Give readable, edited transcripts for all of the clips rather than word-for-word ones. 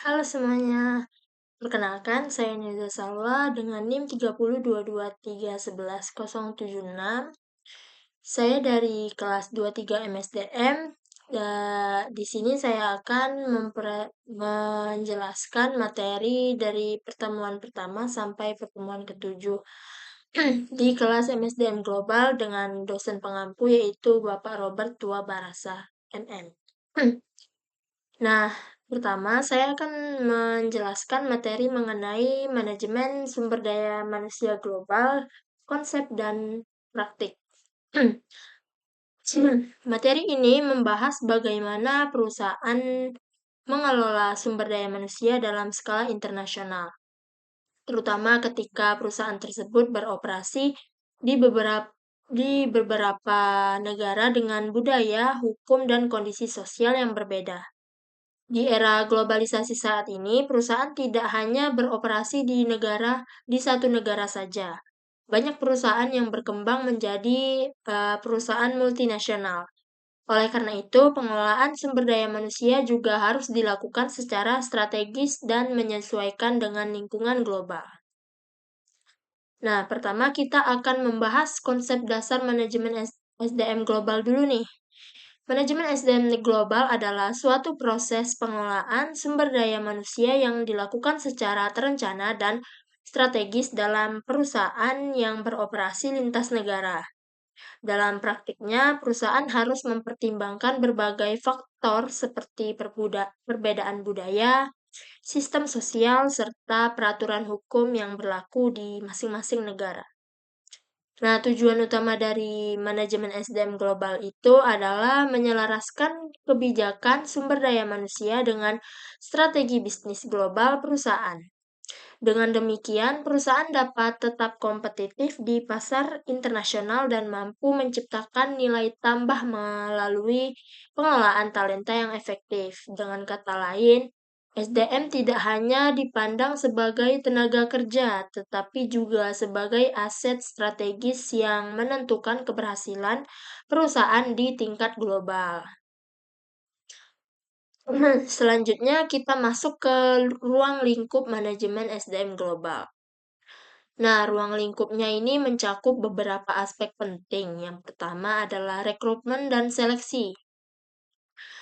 Halo semuanya, perkenalkan saya Neza Salwa dengan NIM 3022311076. Saya dari kelas 23 MSDM. Di sini saya akan menjelaskan materi dari pertemuan pertama sampai pertemuan ketujuh di kelas MSDM Global dengan dosen pengampu yaitu Bapak Robert Tua Barasa, MM. Nah, pertama saya akan menjelaskan materi mengenai manajemen sumber daya manusia global, konsep dan praktik. Materi ini membahas bagaimana perusahaan mengelola sumber daya manusia dalam skala internasional, terutama ketika perusahaan tersebut beroperasi di beberapa negara dengan budaya, hukum, dan kondisi sosial yang berbeda. Di era globalisasi saat ini, perusahaan tidak hanya beroperasi di satu negara saja. Banyak perusahaan yang berkembang menjadi perusahaan multinasional. Oleh karena itu, pengelolaan sumber daya manusia juga harus dilakukan secara strategis dan menyesuaikan dengan lingkungan global. Nah, pertama kita akan membahas konsep dasar manajemen SDM global dulu nih. Manajemen SDM global adalah suatu proses pengelolaan sumber daya manusia yang dilakukan secara terencana dan strategis dalam perusahaan yang beroperasi lintas negara. Dalam praktiknya, perusahaan harus mempertimbangkan berbagai faktor seperti perbedaan budaya, sistem sosial, serta peraturan hukum yang berlaku di masing-masing negara. Nah, tujuan utama dari manajemen SDM global itu adalah menyelaraskan kebijakan sumber daya manusia dengan strategi bisnis global perusahaan. Dengan demikian, perusahaan dapat tetap kompetitif di pasar internasional dan mampu menciptakan nilai tambah melalui pengelolaan talenta yang efektif. Dengan kata lain, SDM tidak hanya dipandang sebagai tenaga kerja, tetapi juga sebagai aset strategis yang menentukan keberhasilan perusahaan di tingkat global. Selanjutnya kita masuk ke ruang lingkup manajemen SDM global. Nah, ruang lingkupnya ini mencakup beberapa aspek penting. Yang pertama adalah rekrutmen dan seleksi.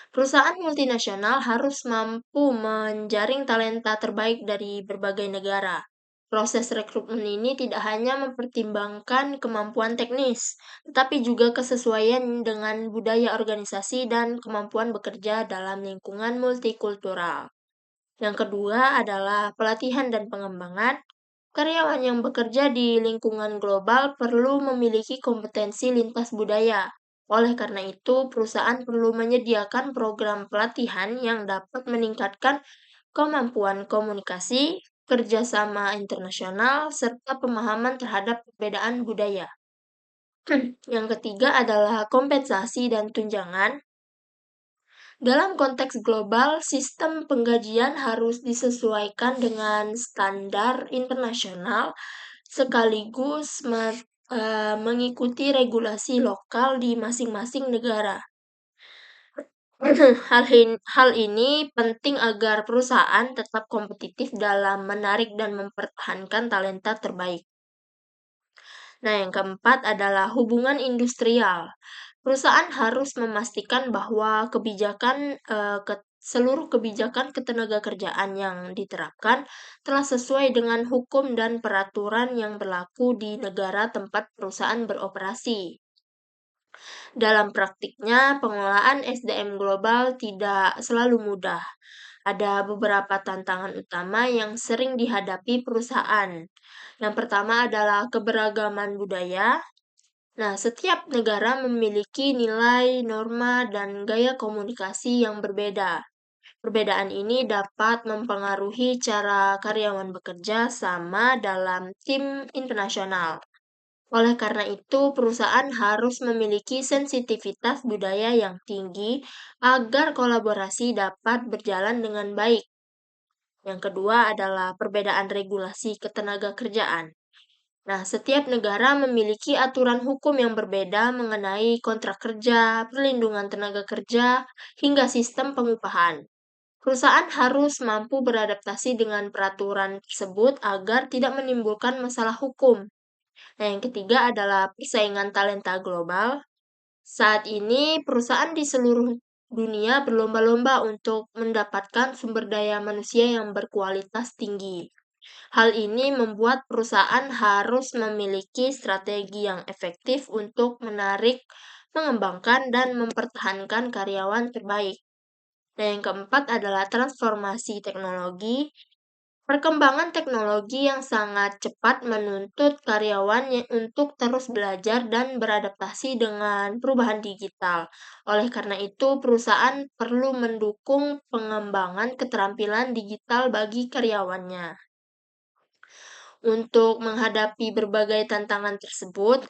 Perusahaan multinasional harus mampu menjaring talenta terbaik dari berbagai negara. Proses rekrutmen ini tidak hanya mempertimbangkan kemampuan teknis, tetapi juga kesesuaian dengan budaya organisasi dan kemampuan bekerja dalam lingkungan multikultural. Yang kedua adalah pelatihan dan pengembangan. Karyawan yang bekerja di lingkungan global perlu memiliki kompetensi lintas budaya. Oleh karena itu, perusahaan perlu menyediakan program pelatihan yang dapat meningkatkan kemampuan komunikasi, kerjasama internasional, serta pemahaman terhadap perbedaan budaya. Yang ketiga adalah kompensasi dan tunjangan. Dalam konteks global, sistem penggajian harus disesuaikan dengan standar internasional sekaligus mengikuti regulasi lokal di masing-masing negara. Hal ini penting agar perusahaan tetap kompetitif dalam menarik dan mempertahankan talenta terbaik. Nah, yang keempat adalah hubungan industrial. Perusahaan harus memastikan bahwa seluruh kebijakan ketenagakerjaan yang diterapkan telah sesuai dengan hukum dan peraturan yang berlaku di negara tempat perusahaan beroperasi. Dalam praktiknya, pengelolaan SDM global tidak selalu mudah. Ada beberapa tantangan utama yang sering dihadapi perusahaan. Yang pertama adalah keberagaman budaya. Nah, setiap negara memiliki nilai, norma, dan gaya komunikasi yang berbeda. Perbedaan ini dapat mempengaruhi cara karyawan bekerja sama dalam tim internasional. Oleh karena itu, perusahaan harus memiliki sensitivitas budaya yang tinggi agar kolaborasi dapat berjalan dengan baik. Yang kedua adalah perbedaan regulasi ketenagakerjaan. Nah, setiap negara memiliki aturan hukum yang berbeda mengenai kontrak kerja, perlindungan tenaga kerja, hingga sistem pengupahan. Perusahaan harus mampu beradaptasi dengan peraturan tersebut agar tidak menimbulkan masalah hukum. Nah, yang ketiga adalah persaingan talenta global. Saat ini, perusahaan di seluruh dunia berlomba-lomba untuk mendapatkan sumber daya manusia yang berkualitas tinggi. Hal ini membuat perusahaan harus memiliki strategi yang efektif untuk menarik, mengembangkan, dan mempertahankan karyawan terbaik. Dan yang keempat adalah transformasi teknologi. Perkembangan teknologi yang sangat cepat menuntut karyawan untuk terus belajar dan beradaptasi dengan perubahan digital. Oleh karena itu, perusahaan perlu mendukung pengembangan keterampilan digital bagi karyawannya. Untuk menghadapi berbagai tantangan tersebut,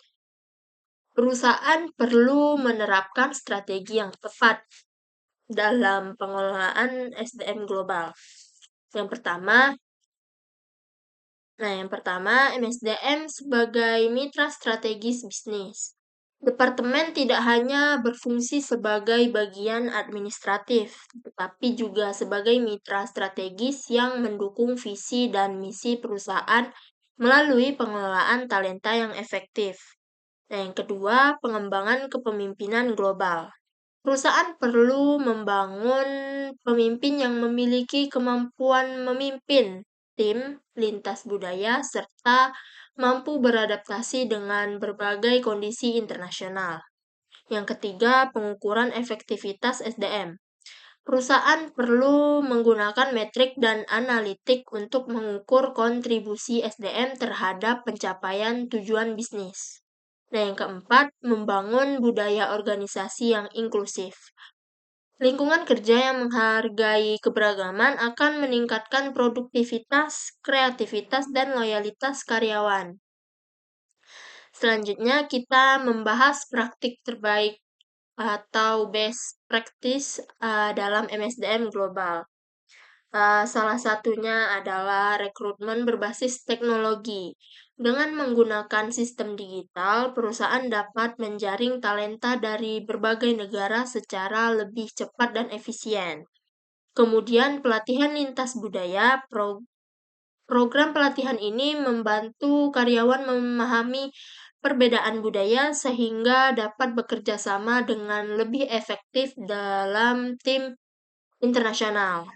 perusahaan perlu menerapkan strategi yang tepat dalam pengelolaan SDM global. Yang pertama, MSDM sebagai mitra strategis bisnis. Departemen tidak hanya berfungsi sebagai bagian administratif, tetapi juga sebagai mitra strategis yang mendukung visi dan misi perusahaan melalui pengelolaan talenta yang efektif. Nah, yang kedua, pengembangan kepemimpinan global. Perusahaan perlu membangun pemimpin yang memiliki kemampuan memimpin tim lintas budaya serta mampu beradaptasi dengan berbagai kondisi internasional. Yang ketiga, pengukuran efektivitas SDM. Perusahaan perlu menggunakan metrik dan analitik untuk mengukur kontribusi SDM terhadap pencapaian tujuan bisnis. Nah, yang keempat, membangun budaya organisasi yang inklusif. Lingkungan kerja yang menghargai keberagaman akan meningkatkan produktivitas, kreativitas, dan loyalitas karyawan. Selanjutnya, kita membahas praktik terbaik atau best practice dalam MSDM global. Salah satunya adalah rekrutmen berbasis teknologi. Dengan menggunakan sistem digital, perusahaan dapat menjaring talenta dari berbagai negara secara lebih cepat dan efisien. Kemudian pelatihan lintas budaya, program pelatihan ini membantu karyawan memahami perbedaan budaya sehingga dapat bekerja sama dengan lebih efektif dalam tim internasional.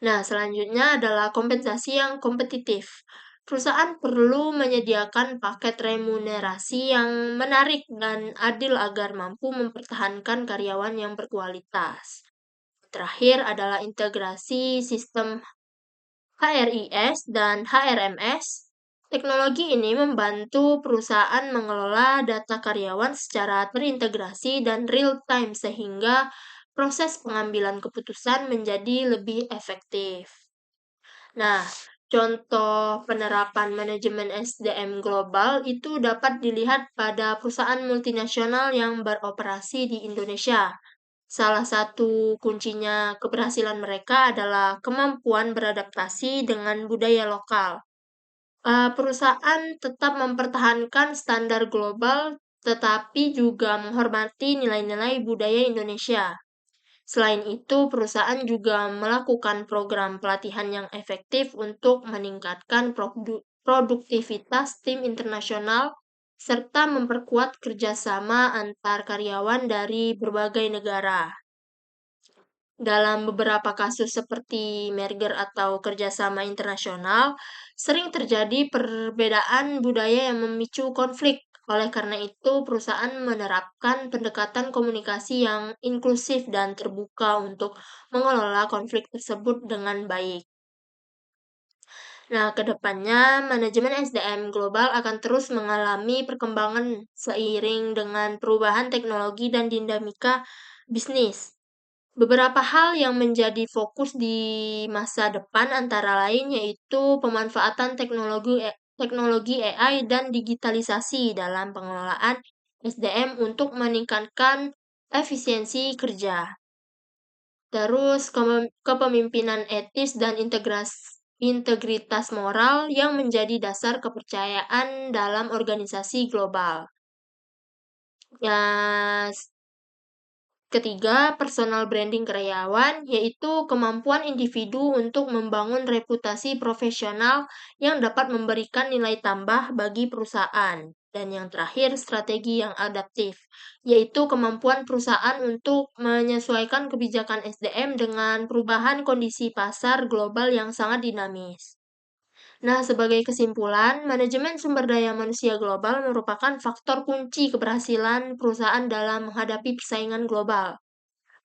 Nah, selanjutnya adalah kompensasi yang kompetitif. Perusahaan perlu menyediakan paket remunerasi yang menarik dan adil agar mampu mempertahankan karyawan yang berkualitas. Terakhir adalah integrasi sistem HRIS dan HRMS. Teknologi ini membantu perusahaan mengelola data karyawan secara terintegrasi dan real-time sehingga proses pengambilan keputusan menjadi lebih efektif. Nah, contoh penerapan manajemen SDM global itu dapat dilihat pada perusahaan multinasional yang beroperasi di Indonesia. Salah satu kuncinya keberhasilan mereka adalah kemampuan beradaptasi dengan budaya lokal. Perusahaan tetap mempertahankan standar global, tetapi juga menghormati nilai-nilai budaya Indonesia. Selain itu, perusahaan juga melakukan program pelatihan yang efektif untuk meningkatkan produktivitas tim internasional serta memperkuat kerjasama antar karyawan dari berbagai negara. Dalam beberapa kasus seperti merger atau kerjasama internasional, sering terjadi perbedaan budaya yang memicu konflik. Oleh karena itu, perusahaan menerapkan pendekatan komunikasi yang inklusif dan terbuka untuk mengelola konflik tersebut dengan baik. Nah, ke depannya manajemen SDM global akan terus mengalami perkembangan seiring dengan perubahan teknologi dan dinamika bisnis. Beberapa hal yang menjadi fokus di masa depan antara lain yaitu pemanfaatan teknologi AI dan digitalisasi dalam pengelolaan SDM untuk meningkatkan efisiensi kerja. Terus kepemimpinan etis dan integritas moral yang menjadi dasar kepercayaan dalam organisasi global. Ya, Ketiga, personal branding karyawan, yaitu kemampuan individu untuk membangun reputasi profesional yang dapat memberikan nilai tambah bagi perusahaan. Dan yang terakhir, strategi yang adaptif, yaitu kemampuan perusahaan untuk menyesuaikan kebijakan SDM dengan perubahan kondisi pasar global yang sangat dinamis. Nah, sebagai kesimpulan, manajemen sumber daya manusia global merupakan faktor kunci keberhasilan perusahaan dalam menghadapi persaingan global.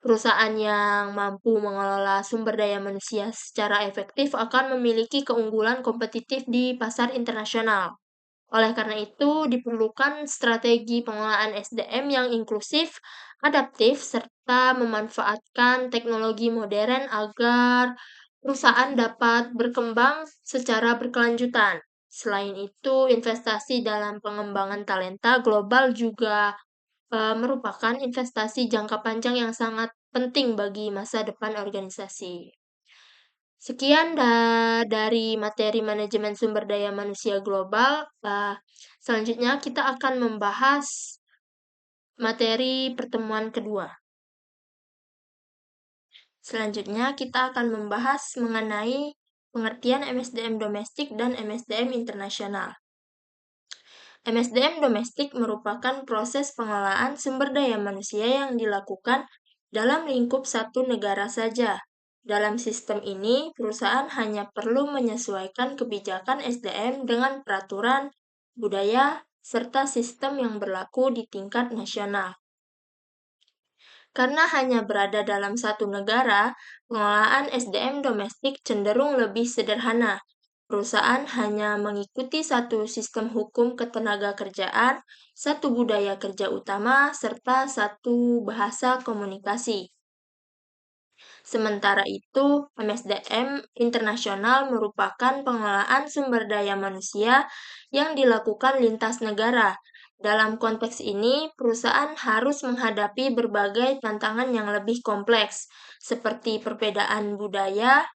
Perusahaan yang mampu mengelola sumber daya manusia secara efektif akan memiliki keunggulan kompetitif di pasar internasional. Oleh karena itu, diperlukan strategi pengelolaan SDM yang inklusif, adaptif, serta memanfaatkan teknologi modern agar perusahaan dapat berkembang secara berkelanjutan. Selain itu, investasi dalam pengembangan talenta global juga merupakan investasi jangka panjang yang sangat penting bagi masa depan organisasi. Sekian dari materi manajemen sumber daya manusia global. Selanjutnya kita akan membahas materi pertemuan kedua. Selanjutnya kita akan membahas mengenai pengertian MSDM domestik dan MSDM internasional. MSDM domestik merupakan proses pengelolaan sumber daya manusia yang dilakukan dalam lingkup satu negara saja. Dalam sistem ini, perusahaan hanya perlu menyesuaikan kebijakan SDM dengan peraturan, budaya, serta sistem yang berlaku di tingkat nasional. Karena hanya berada dalam satu negara, pengelolaan SDM domestik cenderung lebih sederhana. Perusahaan hanya mengikuti satu sistem hukum ketenagakerjaan, satu budaya kerja utama, serta satu bahasa komunikasi. Sementara itu, MSDM internasional merupakan pengelolaan sumber daya manusia yang dilakukan lintas negara. Dalam konteks ini, perusahaan harus menghadapi berbagai tantangan yang lebih kompleks, seperti perbedaan budaya,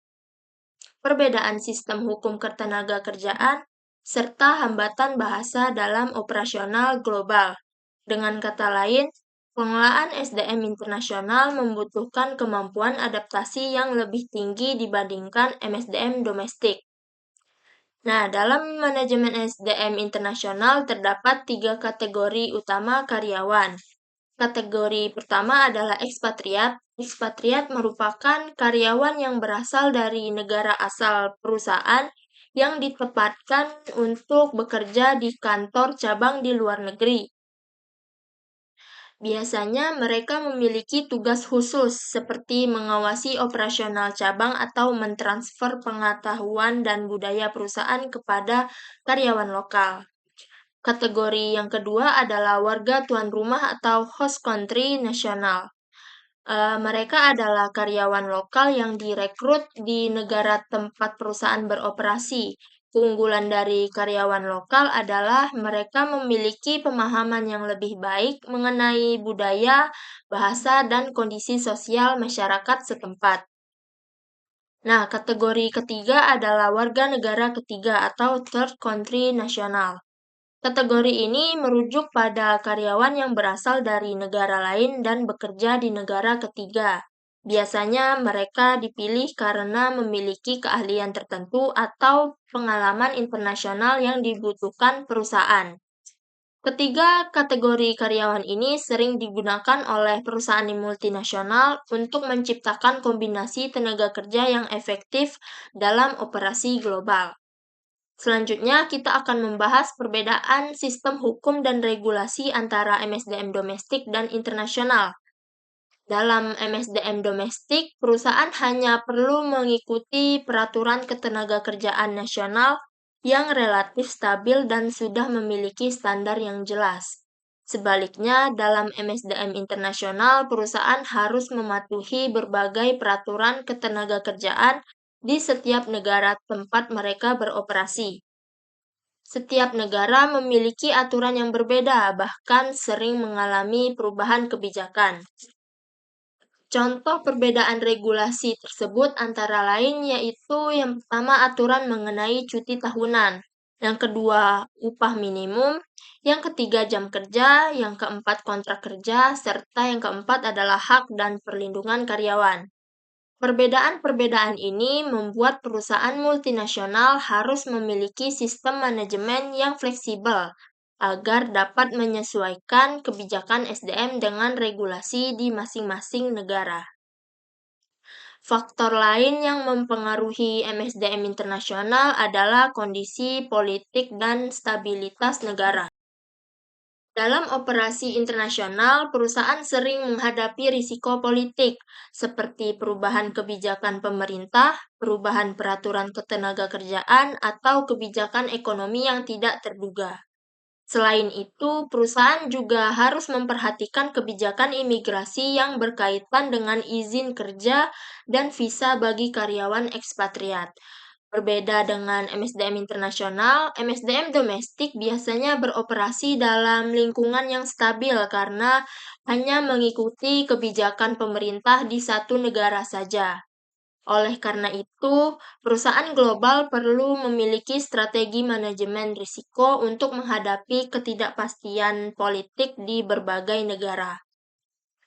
perbedaan sistem hukum ketenagakerjaan, serta hambatan bahasa dalam operasional global. Dengan kata lain, pengelolaan SDM internasional membutuhkan kemampuan adaptasi yang lebih tinggi dibandingkan MSDM domestik. Nah, dalam manajemen SDM internasional terdapat 3 kategori utama karyawan. Kategori pertama adalah ekspatriat. Ekspatriat merupakan karyawan yang berasal dari negara asal perusahaan yang ditempatkan untuk bekerja di kantor cabang di luar negeri. Biasanya mereka memiliki tugas khusus seperti mengawasi operasional cabang atau mentransfer pengetahuan dan budaya perusahaan kepada karyawan lokal. Kategori yang kedua adalah warga tuan rumah atau host country nasional. Mereka adalah karyawan lokal yang direkrut di negara tempat perusahaan beroperasi. Keunggulan dari karyawan lokal adalah mereka memiliki pemahaman yang lebih baik mengenai budaya, bahasa, dan kondisi sosial masyarakat setempat. Nah, kategori ketiga adalah warga negara ketiga atau third country nasional. Kategori ini merujuk pada karyawan yang berasal dari negara lain dan bekerja di negara ketiga. Biasanya mereka dipilih karena memiliki keahlian tertentu atau pengalaman internasional yang dibutuhkan perusahaan. Ketiga kategori karyawan ini sering digunakan oleh perusahaan multinasional untuk menciptakan kombinasi tenaga kerja yang efektif dalam operasi global. Selanjutnya, kita akan membahas perbedaan sistem hukum dan regulasi antara MSDM domestik dan internasional. Dalam MSDM domestik, perusahaan hanya perlu mengikuti peraturan ketenagakerjaan nasional yang relatif stabil dan sudah memiliki standar yang jelas. Sebaliknya, dalam MSDM internasional, perusahaan harus mematuhi berbagai peraturan ketenagakerjaan di setiap negara tempat mereka beroperasi. Setiap negara memiliki aturan yang berbeda, bahkan sering mengalami perubahan kebijakan. Contoh perbedaan regulasi tersebut antara lain yaitu yang pertama aturan mengenai cuti tahunan, yang kedua upah minimum, yang ketiga jam kerja, yang keempat kontrak kerja, serta yang keempat adalah hak dan perlindungan karyawan. Perbedaan-perbedaan ini membuat perusahaan multinasional harus memiliki sistem manajemen yang fleksibel agar dapat menyesuaikan kebijakan SDM dengan regulasi di masing-masing negara. Faktor lain yang mempengaruhi MSDM internasional adalah kondisi politik dan stabilitas negara. Dalam operasi internasional, perusahaan sering menghadapi risiko politik, seperti perubahan kebijakan pemerintah, perubahan peraturan ketenagakerjaan, atau kebijakan ekonomi yang tidak terduga. Selain itu, perusahaan juga harus memperhatikan kebijakan imigrasi yang berkaitan dengan izin kerja dan visa bagi karyawan ekspatriat. Berbeda dengan MSDM internasional, MSDM domestik biasanya beroperasi dalam lingkungan yang stabil karena hanya mengikuti kebijakan pemerintah di satu negara saja. Oleh karena itu, perusahaan global perlu memiliki strategi manajemen risiko untuk menghadapi ketidakpastian politik di berbagai negara.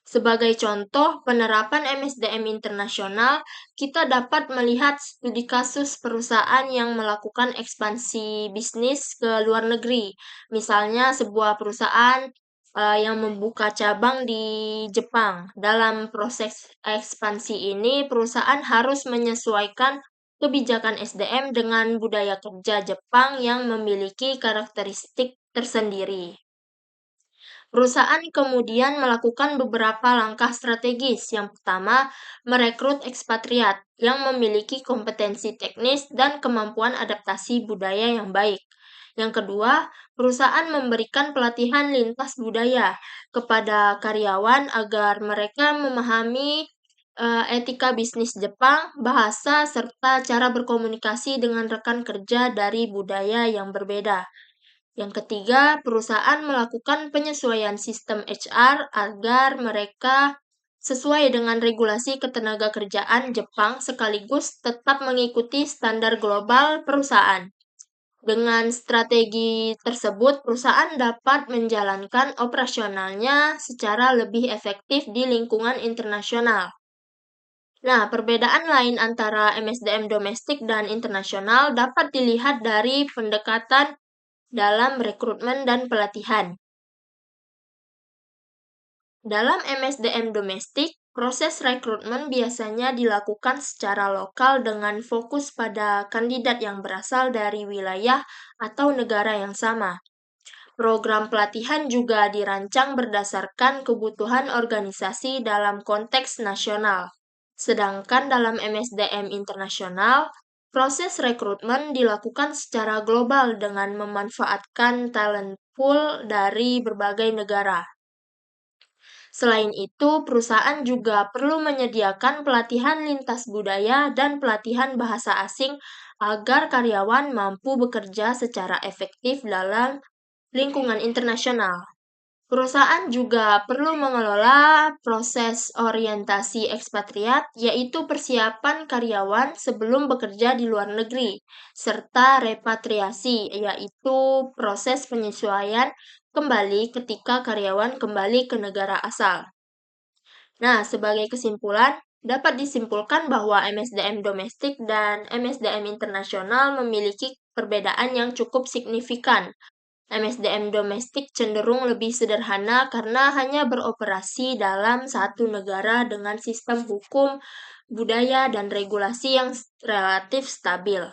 Sebagai contoh penerapan MSDM internasional, kita dapat melihat studi kasus perusahaan yang melakukan ekspansi bisnis ke luar negeri. Misalnya sebuah perusahaan yang membuka cabang di Jepang. Dalam proses ekspansi ini, perusahaan harus menyesuaikan kebijakan SDM dengan budaya kerja Jepang yang memiliki karakteristik tersendiri. Perusahaan kemudian melakukan beberapa langkah strategis. Yang pertama, merekrut ekspatriat yang memiliki kompetensi teknis dan kemampuan adaptasi budaya yang baik. Yang kedua, perusahaan memberikan pelatihan lintas budaya kepada karyawan agar mereka memahami etika bisnis Jepang, bahasa, serta cara berkomunikasi dengan rekan kerja dari budaya yang berbeda. Yang ketiga, perusahaan melakukan penyesuaian sistem HR agar mereka sesuai dengan regulasi ketenagakerjaan Jepang sekaligus tetap mengikuti standar global perusahaan. Dengan strategi tersebut, perusahaan dapat menjalankan operasionalnya secara lebih efektif di lingkungan internasional. Nah, perbedaan lain antara MSDM domestik dan internasional dapat dilihat dari pendekatan dalam rekrutmen dan pelatihan. Dalam MSDM domestik, proses rekrutmen biasanya dilakukan secara lokal dengan fokus pada kandidat yang berasal dari wilayah atau negara yang sama. Program pelatihan juga dirancang berdasarkan kebutuhan organisasi dalam konteks nasional. Sedangkan dalam MSDM internasional, proses rekrutmen dilakukan secara global dengan memanfaatkan talent pool dari berbagai negara. Selain itu, perusahaan juga perlu menyediakan pelatihan lintas budaya dan pelatihan bahasa asing agar karyawan mampu bekerja secara efektif dalam lingkungan internasional. Perusahaan juga perlu mengelola proses orientasi ekspatriat, yaitu persiapan karyawan sebelum bekerja di luar negeri, serta repatriasi, yaitu proses penyesuaian kembali ketika karyawan kembali ke negara asal. Nah, sebagai kesimpulan, dapat disimpulkan bahwa MSDM domestik dan MSDM internasional memiliki perbedaan yang cukup signifikan. MSDM domestik cenderung lebih sederhana karena hanya beroperasi dalam satu negara dengan sistem hukum, budaya, dan regulasi yang relatif stabil.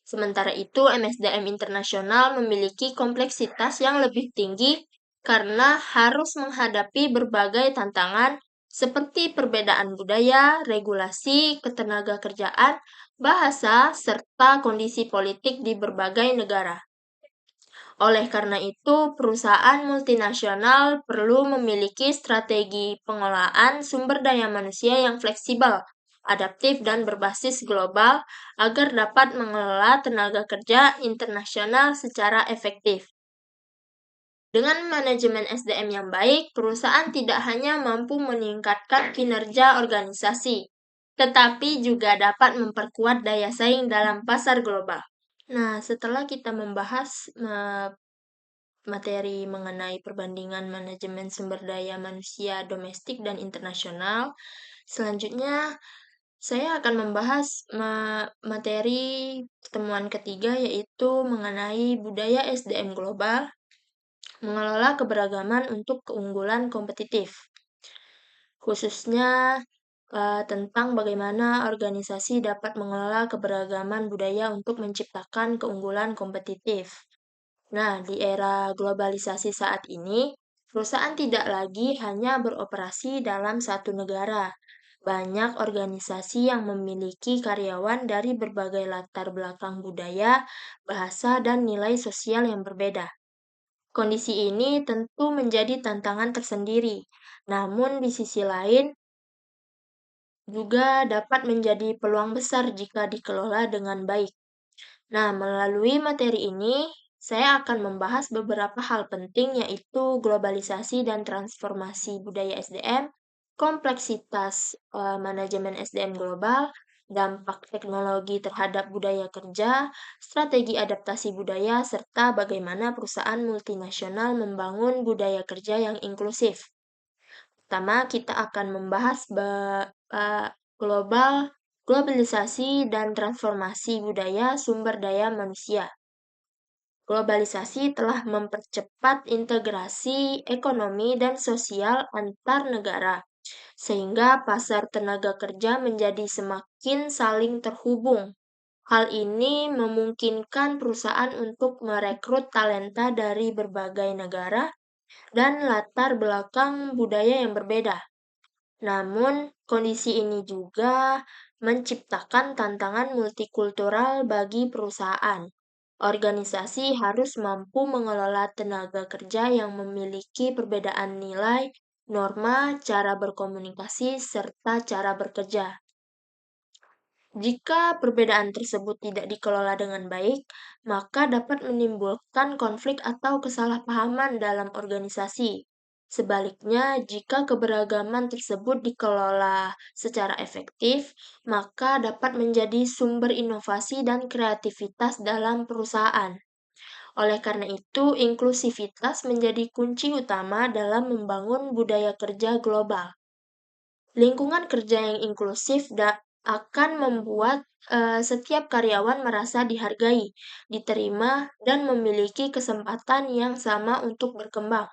Sementara itu, MSDM internasional memiliki kompleksitas yang lebih tinggi karena harus menghadapi berbagai tantangan seperti perbedaan budaya, regulasi, ketenagakerjaan, bahasa, serta kondisi politik di berbagai negara. Oleh karena itu, perusahaan multinasional perlu memiliki strategi pengelolaan sumber daya manusia yang fleksibel, adaptif, dan berbasis global agar dapat mengelola tenaga kerja internasional secara efektif. Dengan manajemen SDM yang baik, perusahaan tidak hanya mampu meningkatkan kinerja organisasi, tetapi juga dapat memperkuat daya saing dalam pasar global. Nah, setelah kita membahas materi mengenai perbandingan manajemen sumber daya manusia domestik dan internasional. Selanjutnya, saya akan membahas materi pertemuan ketiga, yaitu mengenai budaya SDM global, mengelola keberagaman untuk keunggulan kompetitif. Khususnya tentang bagaimana organisasi dapat mengelola keberagaman budaya untuk menciptakan keunggulan kompetitif. Nah, di era globalisasi saat ini, perusahaan tidak lagi hanya beroperasi dalam satu negara. Banyak organisasi yang memiliki karyawan dari berbagai latar belakang budaya, bahasa, dan nilai sosial yang berbeda. Kondisi ini tentu menjadi tantangan tersendiri, namun di sisi lain juga dapat menjadi peluang besar jika dikelola dengan baik. Nah, melalui materi ini, saya akan membahas beberapa hal penting, yaitu globalisasi dan transformasi budaya SDM, kompleksitas manajemen SDM global, dampak teknologi terhadap budaya kerja, strategi adaptasi budaya, serta bagaimana perusahaan multinasional membangun budaya kerja yang inklusif. Pertama, kita akan membahas globalisasi dan transformasi budaya sumber daya manusia. Globalisasi telah mempercepat integrasi ekonomi dan sosial antar negara, sehingga pasar tenaga kerja menjadi semakin saling terhubung. Hal ini memungkinkan perusahaan untuk merekrut talenta dari berbagai negara dan latar belakang budaya yang berbeda. Namun, kondisi ini juga menciptakan tantangan multikultural bagi perusahaan. Organisasi harus mampu mengelola tenaga kerja yang memiliki perbedaan nilai, norma, cara berkomunikasi, serta cara bekerja. Jika perbedaan tersebut tidak dikelola dengan baik, maka dapat menimbulkan konflik atau kesalahpahaman dalam organisasi. Sebaliknya, jika keberagaman tersebut dikelola secara efektif, maka dapat menjadi sumber inovasi dan kreativitas dalam perusahaan. Oleh karena itu, inklusivitas menjadi kunci utama dalam membangun budaya kerja global. Lingkungan kerja yang inklusif akan membuat setiap karyawan merasa dihargai, diterima, dan memiliki kesempatan yang sama untuk berkembang.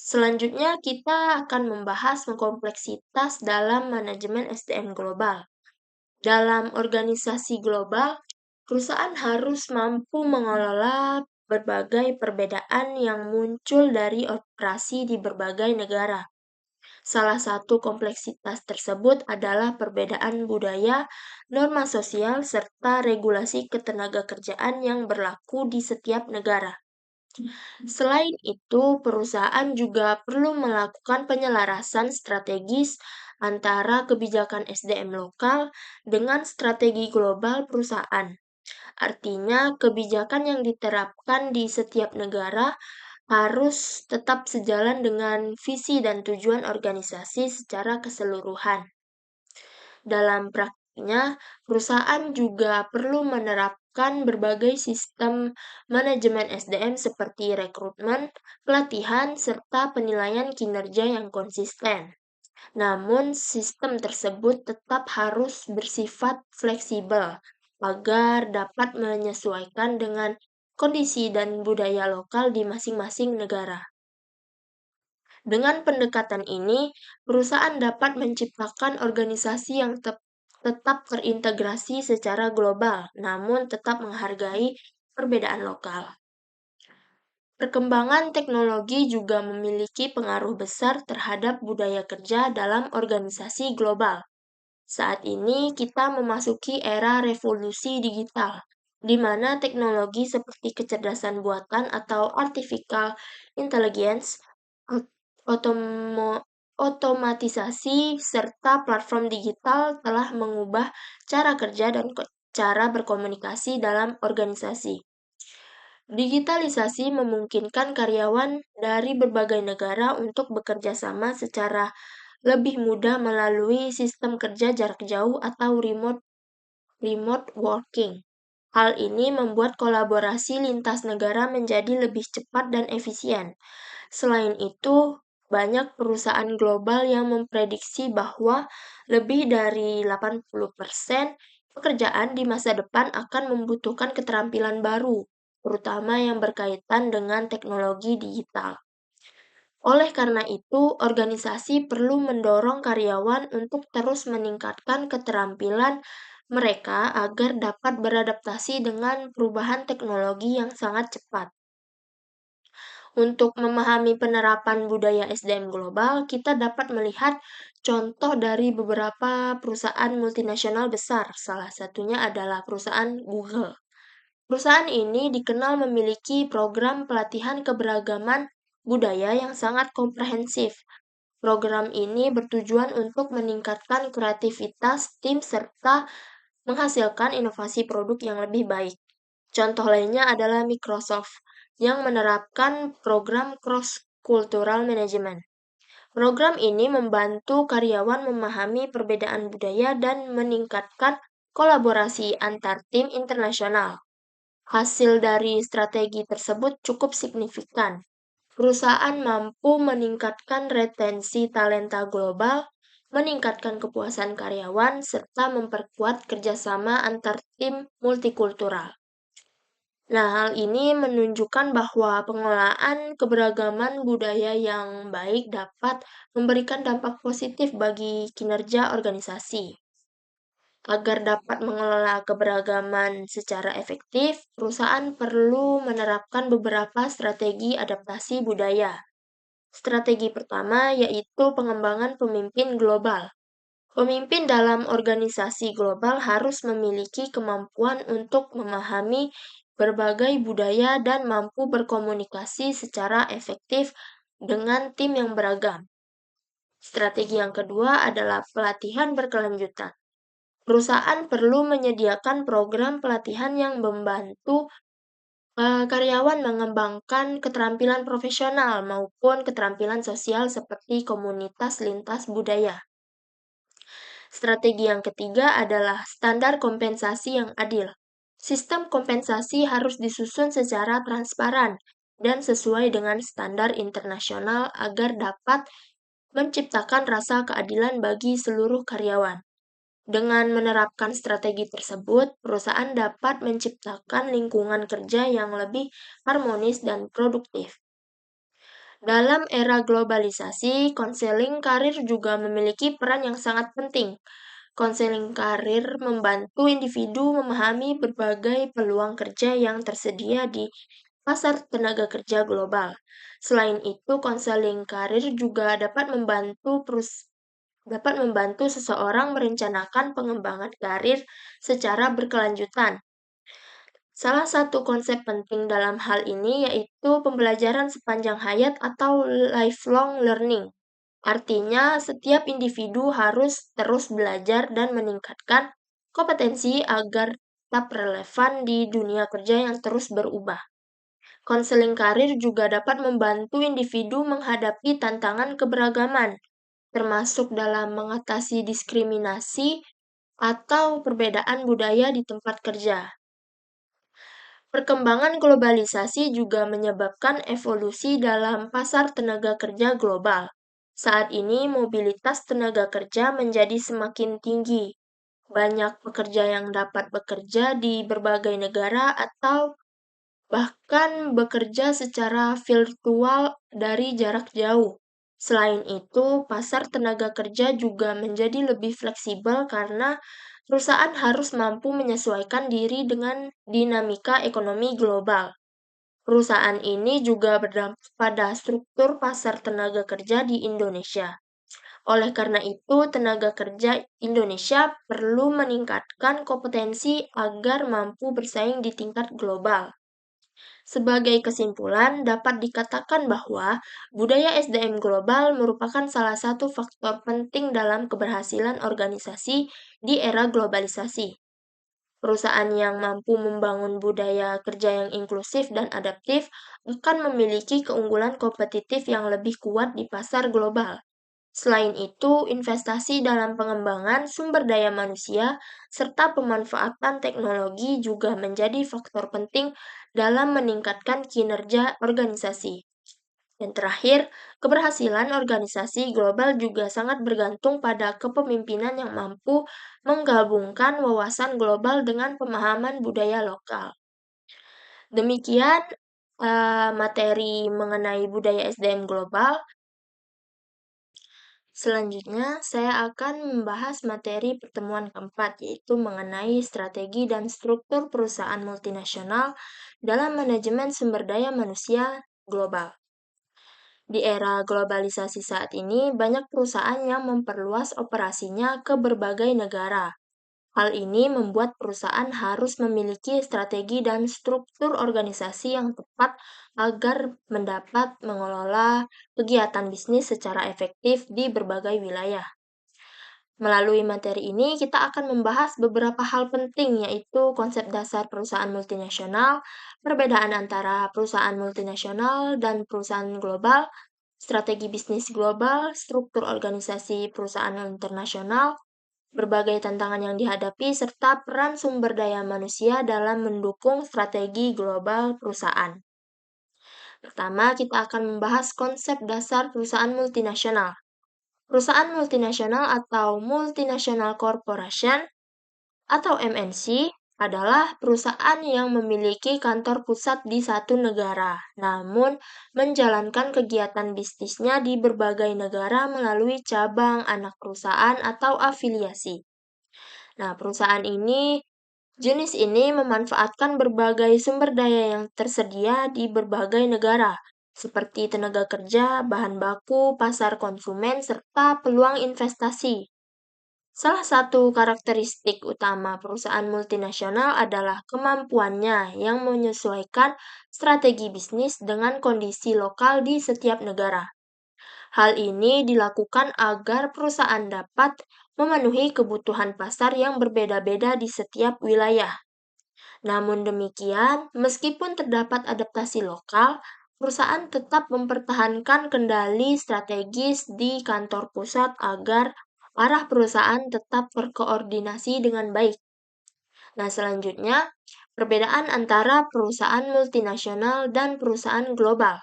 Selanjutnya, kita akan membahas kompleksitas dalam manajemen SDM global. Dalam organisasi global, perusahaan harus mampu mengelola berbagai perbedaan yang muncul dari operasi di berbagai negara. Salah satu kompleksitas tersebut adalah perbedaan budaya, norma sosial, serta regulasi ketenagakerjaan yang berlaku di setiap negara. Selain itu, perusahaan juga perlu melakukan penyelarasan strategis antara kebijakan SDM lokal dengan strategi global perusahaan. Artinya, kebijakan yang diterapkan di setiap negara harus tetap sejalan dengan visi dan tujuan organisasi secara keseluruhan. Dalam praktiknya, perusahaan juga perlu menerapkan berbagai sistem manajemen SDM seperti rekrutmen, pelatihan, serta penilaian kinerja yang konsisten. Namun, sistem tersebut tetap harus bersifat fleksibel agar dapat menyesuaikan dengan kondisi dan budaya lokal di masing-masing negara. Dengan pendekatan ini, perusahaan dapat menciptakan organisasi yang tetap terintegrasi secara global, namun tetap menghargai perbedaan lokal. Perkembangan teknologi juga memiliki pengaruh besar terhadap budaya kerja dalam organisasi global. Saat ini kita memasuki era revolusi digital, di mana teknologi seperti kecerdasan buatan atau artificial intelligence, otomatisasi, serta platform digital telah mengubah cara kerja dan cara berkomunikasi dalam organisasi. Digitalisasi memungkinkan karyawan dari berbagai negara untuk bekerja sama secara lebih mudah melalui sistem kerja jarak jauh atau remote working. Hal ini membuat kolaborasi lintas negara menjadi lebih cepat dan efisien. Selain itu, banyak perusahaan global yang memprediksi bahwa lebih dari 80% pekerjaan di masa depan akan membutuhkan keterampilan baru, terutama yang berkaitan dengan teknologi digital. Oleh karena itu, organisasi perlu mendorong karyawan untuk terus meningkatkan keterampilan mereka agar dapat beradaptasi dengan perubahan teknologi yang sangat cepat. Untuk memahami penerapan budaya SDM global, kita dapat melihat contoh dari beberapa perusahaan multinasional besar. Salah satunya adalah perusahaan Google. Perusahaan ini dikenal memiliki program pelatihan keberagaman budaya yang sangat komprehensif. Program ini bertujuan untuk meningkatkan kreativitas tim serta menghasilkan inovasi produk yang lebih baik. Contoh lainnya adalah Microsoft yang menerapkan program Cross-Cultural Management. Program ini membantu karyawan memahami perbedaan budaya dan meningkatkan kolaborasi antar tim internasional. Hasil dari strategi tersebut cukup signifikan. Perusahaan mampu meningkatkan retensi talenta global, meningkatkan kepuasan karyawan, serta memperkuat kerjasama antar tim multikultural. Nah, hal ini menunjukkan bahwa pengelolaan keberagaman budaya yang baik dapat memberikan dampak positif bagi kinerja organisasi. Agar dapat mengelola keberagaman secara efektif, perusahaan perlu menerapkan beberapa strategi adaptasi budaya. Strategi pertama yaitu pengembangan pemimpin global. Pemimpin dalam organisasi global harus memiliki kemampuan untuk memahami berbagai budaya dan mampu berkomunikasi secara efektif dengan tim yang beragam. Strategi yang kedua adalah pelatihan berkelanjutan. Perusahaan perlu menyediakan program pelatihan yang membantu karyawan mengembangkan keterampilan profesional maupun keterampilan sosial seperti komunitas lintas budaya. Strategi yang ketiga adalah standar kompensasi yang adil. Sistem kompensasi harus disusun secara transparan dan sesuai dengan standar internasional agar dapat menciptakan rasa keadilan bagi seluruh karyawan. Dengan menerapkan strategi tersebut, perusahaan dapat menciptakan lingkungan kerja yang lebih harmonis dan produktif. Dalam era globalisasi, konseling karir juga memiliki peran yang sangat penting. Konseling karir membantu individu memahami berbagai peluang kerja yang tersedia di pasar tenaga kerja global. Selain itu, konseling karir juga dapat membantu seseorang merencanakan pengembangan karir secara berkelanjutan. Salah satu konsep penting dalam hal ini yaitu pembelajaran sepanjang hayat atau lifelong learning. Artinya, setiap individu harus terus belajar dan meningkatkan kompetensi agar tetap relevan di dunia kerja yang terus berubah. Konseling karir juga dapat membantu individu menghadapi tantangan keberagaman, termasuk dalam mengatasi diskriminasi atau perbedaan budaya di tempat kerja. Perkembangan globalisasi juga menyebabkan evolusi dalam pasar tenaga kerja global. Saat ini, mobilitas tenaga kerja menjadi semakin tinggi. Banyak pekerja yang dapat bekerja di berbagai negara atau bahkan bekerja secara virtual dari jarak jauh. Selain itu, pasar tenaga kerja juga menjadi lebih fleksibel karena perusahaan harus mampu menyesuaikan diri dengan dinamika ekonomi global. Perusahaan ini juga berdampak pada struktur pasar tenaga kerja di Indonesia. Oleh karena itu, tenaga kerja Indonesia perlu meningkatkan kompetensi agar mampu bersaing di tingkat global. Sebagai kesimpulan, dapat dikatakan bahwa budaya SDM global merupakan salah satu faktor penting dalam keberhasilan organisasi di era globalisasi. Perusahaan yang mampu membangun budaya kerja yang inklusif dan adaptif akan memiliki keunggulan kompetitif yang lebih kuat di pasar global. Selain itu, investasi dalam pengembangan sumber daya manusia serta pemanfaatan teknologi juga menjadi faktor penting dalam meningkatkan kinerja organisasi. Dan terakhir, keberhasilan organisasi global juga sangat bergantung pada kepemimpinan yang mampu menggabungkan wawasan global dengan pemahaman budaya lokal. Demikian materi mengenai budaya SDM global. Selanjutnya, saya akan membahas materi pertemuan keempat, yaitu mengenai strategi dan struktur perusahaan multinasional dalam manajemen sumber daya manusia global. Di era globalisasi saat ini, banyak perusahaan yang memperluas operasinya ke berbagai negara. Hal ini membuat perusahaan harus memiliki strategi dan struktur organisasi yang tepat agar mendapat mengelola kegiatan bisnis secara efektif di berbagai wilayah. Melalui materi ini, kita akan membahas beberapa hal penting, yaitu konsep dasar perusahaan multinasional, perbedaan antara perusahaan multinasional dan perusahaan global, strategi bisnis global, struktur organisasi perusahaan internasional, berbagai tantangan yang dihadapi, serta peran sumber daya manusia dalam mendukung strategi global perusahaan. Pertama, kita akan membahas konsep dasar perusahaan multinasional. Perusahaan multinasional atau multinational corporation atau MNC adalah perusahaan yang memiliki kantor pusat di satu negara, namun menjalankan kegiatan bisnisnya di berbagai negara melalui cabang, anak perusahaan, atau afiliasi. Nah, jenis ini memanfaatkan berbagai sumber daya yang tersedia di berbagai negara, seperti tenaga kerja, bahan baku, pasar konsumen, serta peluang investasi. Salah satu karakteristik utama perusahaan multinasional adalah kemampuannya yang menyesuaikan strategi bisnis dengan kondisi lokal di setiap negara. Hal ini dilakukan agar perusahaan dapat memenuhi kebutuhan pasar yang berbeda-beda di setiap wilayah. Namun demikian, meskipun terdapat adaptasi lokal, perusahaan tetap mempertahankan kendali strategis di kantor pusat agar arah perusahaan tetap berkoordinasi dengan baik. Nah, selanjutnya, perbedaan antara perusahaan multinasional dan perusahaan global.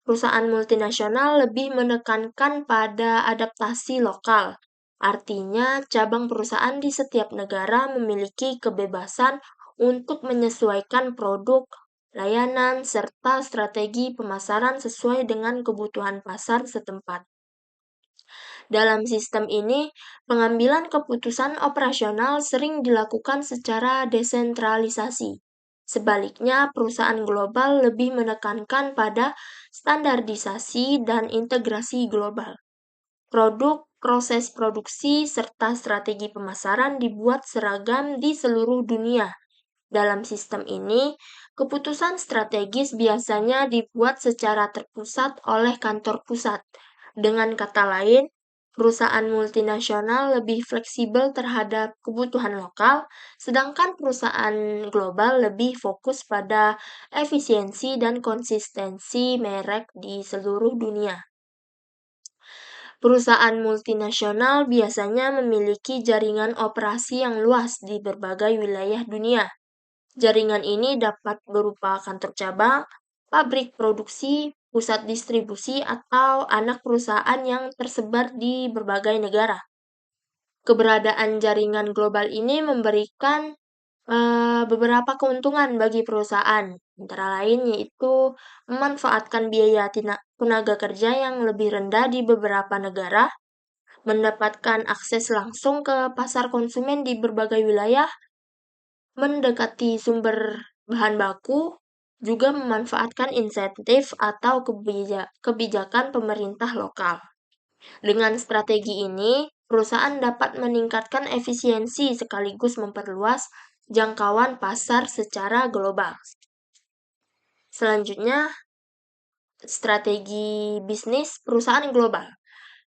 Perusahaan multinasional lebih menekankan pada adaptasi lokal. Artinya, cabang perusahaan di setiap negara memiliki kebebasan untuk menyesuaikan produk, layanan, serta strategi pemasaran sesuai dengan kebutuhan pasar setempat. Dalam sistem ini, pengambilan keputusan operasional sering dilakukan secara desentralisasi. Sebaliknya, perusahaan global lebih menekankan pada standarisasi dan integrasi global. Produk, proses produksi, serta strategi pemasaran dibuat seragam di seluruh dunia. Dalam sistem ini, keputusan strategis biasanya dibuat secara terpusat oleh kantor pusat. Dengan kata lain, perusahaan multinasional lebih fleksibel terhadap kebutuhan lokal, sedangkan perusahaan global lebih fokus pada efisiensi dan konsistensi merek di seluruh dunia. Perusahaan multinasional biasanya memiliki jaringan operasi yang luas di berbagai wilayah dunia. Jaringan ini dapat berupa kantor cabang, pabrik produksi, pusat distribusi, atau anak perusahaan yang tersebar di berbagai negara. Keberadaan jaringan global ini memberikan beberapa keuntungan bagi perusahaan, antara lain yaitu memanfaatkan biaya tenaga kerja yang lebih rendah di beberapa negara, mendapatkan akses langsung ke pasar konsumen di berbagai wilayah, mendekati sumber bahan baku, juga memanfaatkan insentif atau kebijakan pemerintah lokal. Dengan strategi ini, perusahaan dapat meningkatkan efisiensi sekaligus memperluas jangkauan pasar secara global. Selanjutnya, strategi bisnis perusahaan global.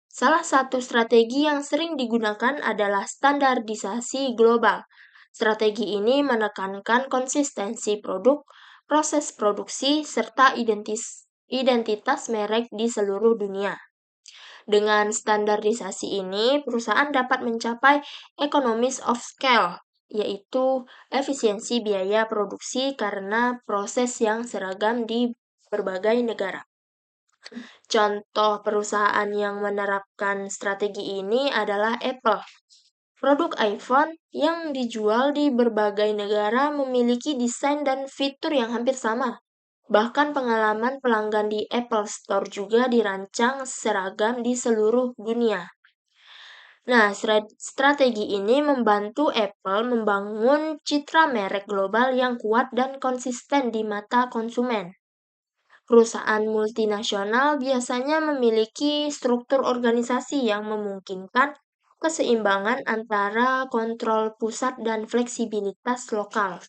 Salah satu strategi yang sering digunakan adalah standarisasi global. Strategi ini menekankan konsistensi produk, proses produksi, serta identitas merek di seluruh dunia. Dengan standarisasi ini, perusahaan dapat mencapai economies of scale, yaitu efisiensi biaya produksi karena proses yang seragam di berbagai negara. Contoh perusahaan yang menerapkan strategi ini adalah Apple. Produk iPhone yang dijual di berbagai negara memiliki desain dan fitur yang hampir sama. Bahkan pengalaman pelanggan di Apple Store juga dirancang seragam di seluruh dunia. Nah, strategi ini membantu Apple membangun citra merek global yang kuat dan konsisten di mata konsumen. Perusahaan multinasional biasanya memiliki struktur organisasi yang memungkinkan keseimbangan antara kontrol pusat dan fleksibilitas lokal.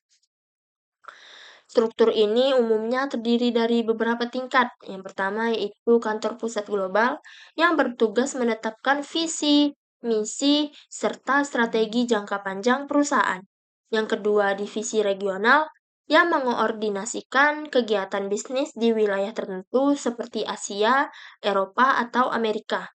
Struktur ini umumnya terdiri dari beberapa tingkat. Yang pertama yaitu kantor pusat global yang bertugas menetapkan visi, misi, serta strategi jangka panjang perusahaan. Yang kedua, divisi regional yang mengoordinasikan kegiatan bisnis di wilayah tertentu seperti Asia, Eropa, atau Amerika.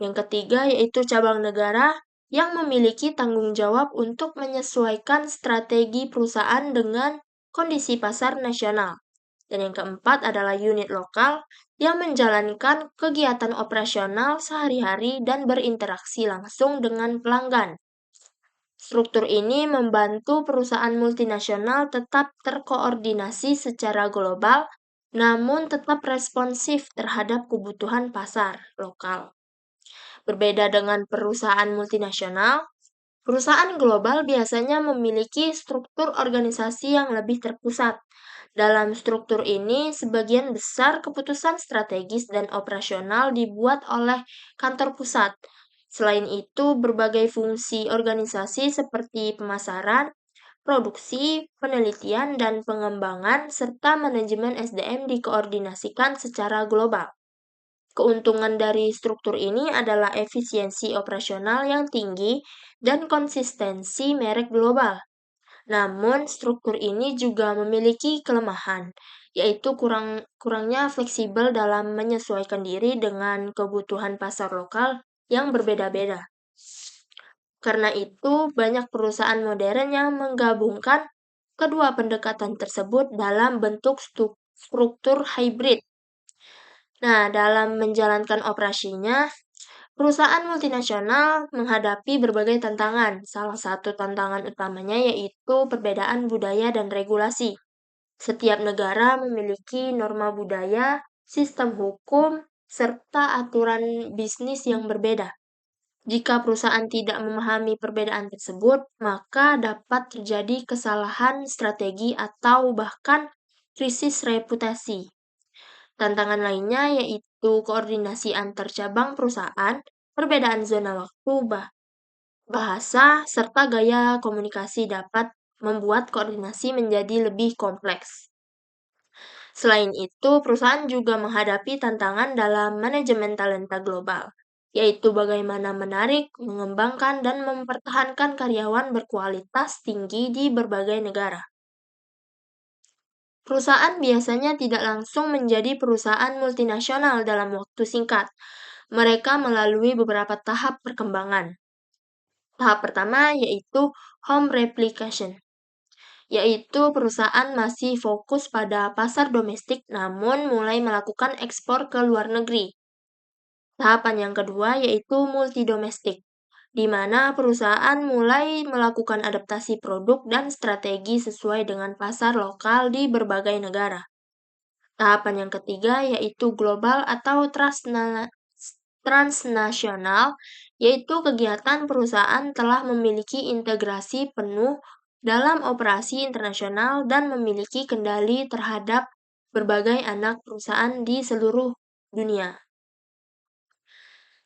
Yang ketiga yaitu cabang negara yang memiliki tanggung jawab untuk menyesuaikan strategi perusahaan dengan kondisi pasar nasional. Dan yang keempat adalah unit lokal yang menjalankan kegiatan operasional sehari-hari dan berinteraksi langsung dengan pelanggan. Struktur ini membantu perusahaan multinasional tetap terkoordinasi secara global, namun tetap responsif terhadap kebutuhan pasar lokal. Berbeda dengan perusahaan multinasional, perusahaan global biasanya memiliki struktur organisasi yang lebih terpusat. Dalam struktur ini, sebagian besar keputusan strategis dan operasional dibuat oleh kantor pusat. Selain itu, berbagai fungsi organisasi seperti pemasaran, produksi, penelitian, dan pengembangan, serta manajemen SDM dikoordinasikan secara global. Keuntungan dari struktur ini adalah efisiensi operasional yang tinggi dan konsistensi merek global. Namun, struktur ini juga memiliki kelemahan, yaitu kurangnya fleksibel dalam menyesuaikan diri dengan kebutuhan pasar lokal yang berbeda-beda. Karena itu, banyak perusahaan modern yang menggabungkan kedua pendekatan tersebut dalam bentuk struktur hybrid. Nah, dalam menjalankan operasinya, perusahaan multinasional menghadapi berbagai tantangan. Salah satu tantangan utamanya yaitu perbedaan budaya dan regulasi. Setiap negara memiliki norma budaya, sistem hukum, serta aturan bisnis yang berbeda. Jika perusahaan tidak memahami perbedaan tersebut, maka dapat terjadi kesalahan strategi atau bahkan krisis reputasi. Tantangan lainnya yaitu koordinasi antar cabang perusahaan, perbedaan zona waktu, bahasa, serta gaya komunikasi dapat membuat koordinasi menjadi lebih kompleks. Selain itu, perusahaan juga menghadapi tantangan dalam manajemen talenta global, yaitu bagaimana menarik, mengembangkan, dan mempertahankan karyawan berkualitas tinggi di berbagai negara. Perusahaan biasanya tidak langsung menjadi perusahaan multinasional dalam waktu singkat. Mereka melalui beberapa tahap perkembangan. Tahap pertama yaitu home replication, yaitu perusahaan masih fokus pada pasar domestik namun mulai melakukan ekspor ke luar negeri. Tahapan yang kedua yaitu multidomestik, di mana perusahaan mulai melakukan adaptasi produk dan strategi sesuai dengan pasar lokal di berbagai negara. Tahapan yang ketiga yaitu global atau transnasional, yaitu kegiatan perusahaan telah memiliki integrasi penuh dalam operasi internasional dan memiliki kendali terhadap berbagai anak perusahaan di seluruh dunia.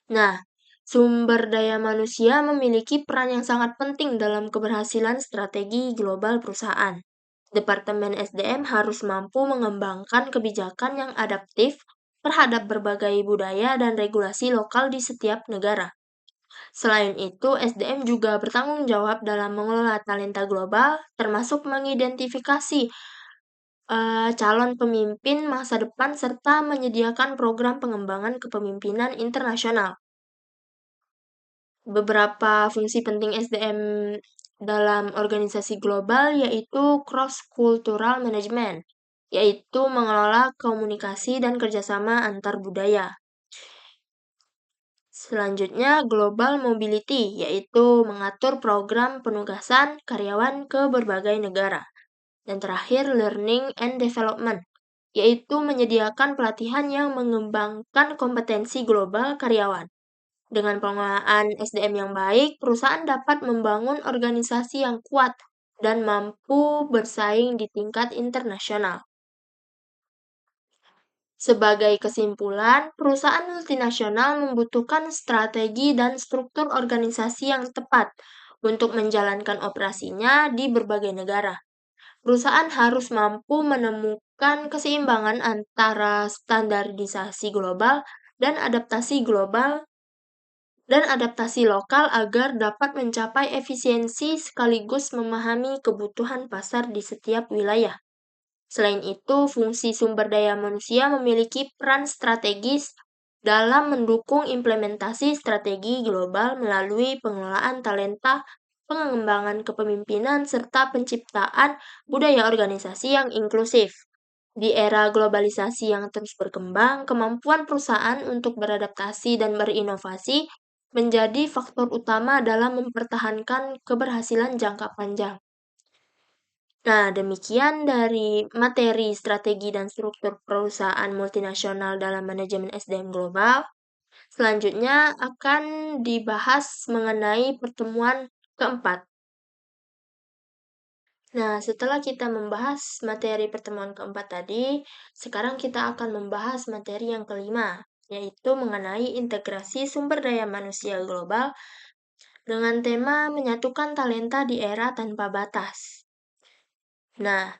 Nah, sumber daya manusia memiliki peran yang sangat penting dalam keberhasilan strategi global perusahaan. Departemen SDM harus mampu mengembangkan kebijakan yang adaptif terhadap berbagai budaya dan regulasi lokal di setiap negara. Selain itu, SDM juga bertanggung jawab dalam mengelola talenta global, termasuk mengidentifikasi calon pemimpin masa depan serta menyediakan program pengembangan kepemimpinan internasional. Beberapa fungsi penting SDM dalam organisasi global yaitu cross-cultural management, yaitu mengelola komunikasi dan kerjasama antar budaya. Selanjutnya, global mobility, yaitu mengatur program penugasan karyawan ke berbagai negara. Dan terakhir, learning and development, yaitu menyediakan pelatihan yang mengembangkan kompetensi global karyawan. Dengan pengelolaan SDM yang baik, perusahaan dapat membangun organisasi yang kuat dan mampu bersaing di tingkat internasional. Sebagai kesimpulan, perusahaan multinasional membutuhkan strategi dan struktur organisasi yang tepat untuk menjalankan operasinya di berbagai negara. Perusahaan harus mampu menemukan keseimbangan antara standarisasi global dan adaptasi lokal agar dapat mencapai efisiensi sekaligus memahami kebutuhan pasar di setiap wilayah. Selain itu, fungsi sumber daya manusia memiliki peran strategis dalam mendukung implementasi strategi global melalui pengelolaan talenta, pengembangan kepemimpinan, serta penciptaan budaya organisasi yang inklusif. Di era globalisasi yang terus berkembang, kemampuan perusahaan untuk beradaptasi dan berinovasi menjadi faktor utama dalam mempertahankan keberhasilan jangka panjang. Nah, demikian dari materi strategi dan struktur perusahaan multinasional dalam manajemen SDM global. Selanjutnya akan dibahas mengenai pertemuan keempat. Nah, setelah kita membahas materi pertemuan keempat tadi, sekarang kita akan membahas materi yang kelima, yaitu mengenai integrasi sumber daya manusia global dengan tema menyatukan talenta di era tanpa batas. Nah,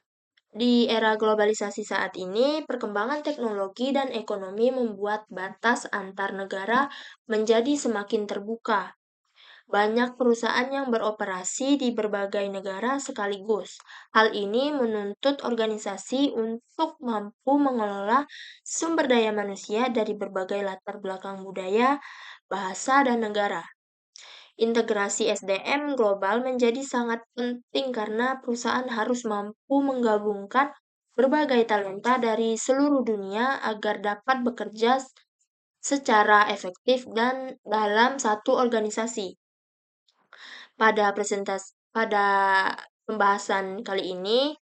di era globalisasi saat ini, perkembangan teknologi dan ekonomi membuat batas antar negara menjadi semakin terbuka. Banyak perusahaan yang beroperasi di berbagai negara sekaligus. Hal ini menuntut organisasi untuk mampu mengelola sumber daya manusia dari berbagai latar belakang budaya, bahasa, dan negara. Integrasi SDM global menjadi sangat penting karena perusahaan harus mampu menggabungkan berbagai talenta dari seluruh dunia agar dapat bekerja secara efektif dan dalam satu organisasi. Pada pembahasan kali ini,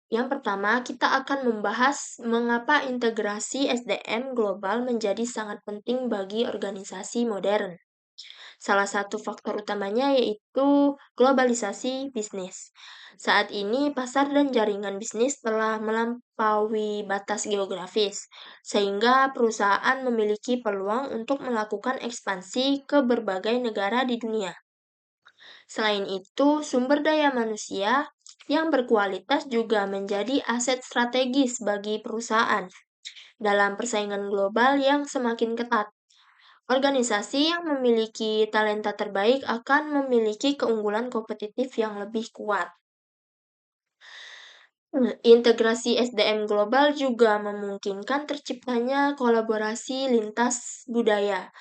yang pertama kita akan membahas mengapa integrasi SDM global menjadi sangat penting bagi organisasi modern. Salah satu faktor utamanya yaitu globalisasi bisnis. Saat ini, pasar dan jaringan bisnis telah melampaui batas geografis, sehingga perusahaan memiliki peluang untuk melakukan ekspansi ke berbagai negara di dunia. Selain itu, sumber daya manusia yang berkualitas juga menjadi aset strategis bagi perusahaan dalam persaingan global yang semakin ketat. Organisasi yang memiliki talenta terbaik akan memiliki keunggulan kompetitif yang lebih kuat. Integrasi SDM global juga memungkinkan terciptanya kolaborasi lintas budaya.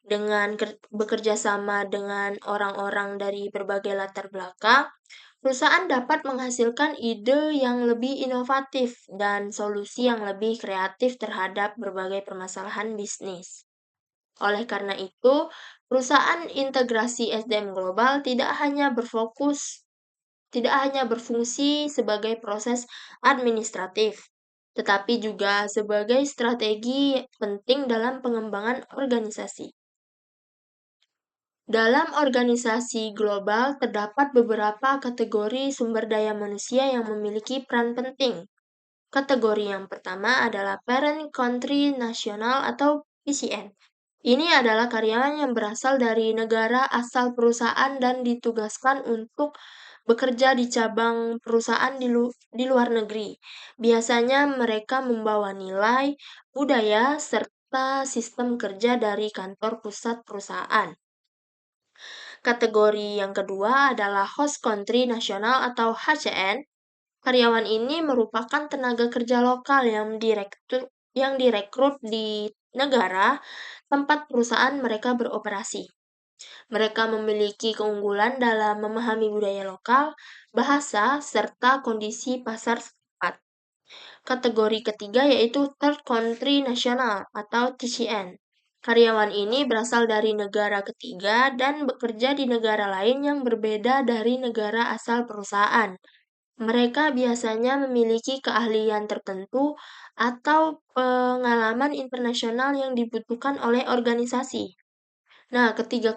Dengan bekerja sama dengan orang-orang dari berbagai latar belakang, perusahaan dapat menghasilkan ide yang lebih inovatif dan solusi yang lebih kreatif terhadap berbagai permasalahan bisnis. Oleh karena itu, perusahaan integrasi SDM global tidak hanya berfungsi sebagai proses administratif, tetapi juga sebagai strategi penting dalam pengembangan organisasi. Dalam organisasi global terdapat beberapa kategori sumber daya manusia yang memiliki peran penting. Kategori yang pertama adalah Parent Country Nasional atau PCN. Ini adalah karyawan yang berasal dari negara asal perusahaan dan ditugaskan untuk bekerja di cabang perusahaan di luar negeri. Biasanya mereka membawa nilai, budaya, serta sistem kerja dari kantor pusat perusahaan. Kategori yang kedua adalah Host Country Nasional atau HCN. Karyawan ini merupakan tenaga kerja lokal yang direkrut di negara tempat perusahaan mereka beroperasi. Mereka memiliki keunggulan dalam memahami budaya lokal, bahasa, serta kondisi pasar setempat. Kategori ketiga yaitu Third Country National atau TCN. Karyawan ini berasal dari negara ketiga dan bekerja di negara lain yang berbeda dari negara asal perusahaan. Mereka biasanya memiliki keahlian tertentu atau pengalaman internasional yang dibutuhkan oleh organisasi. Nah, ketiga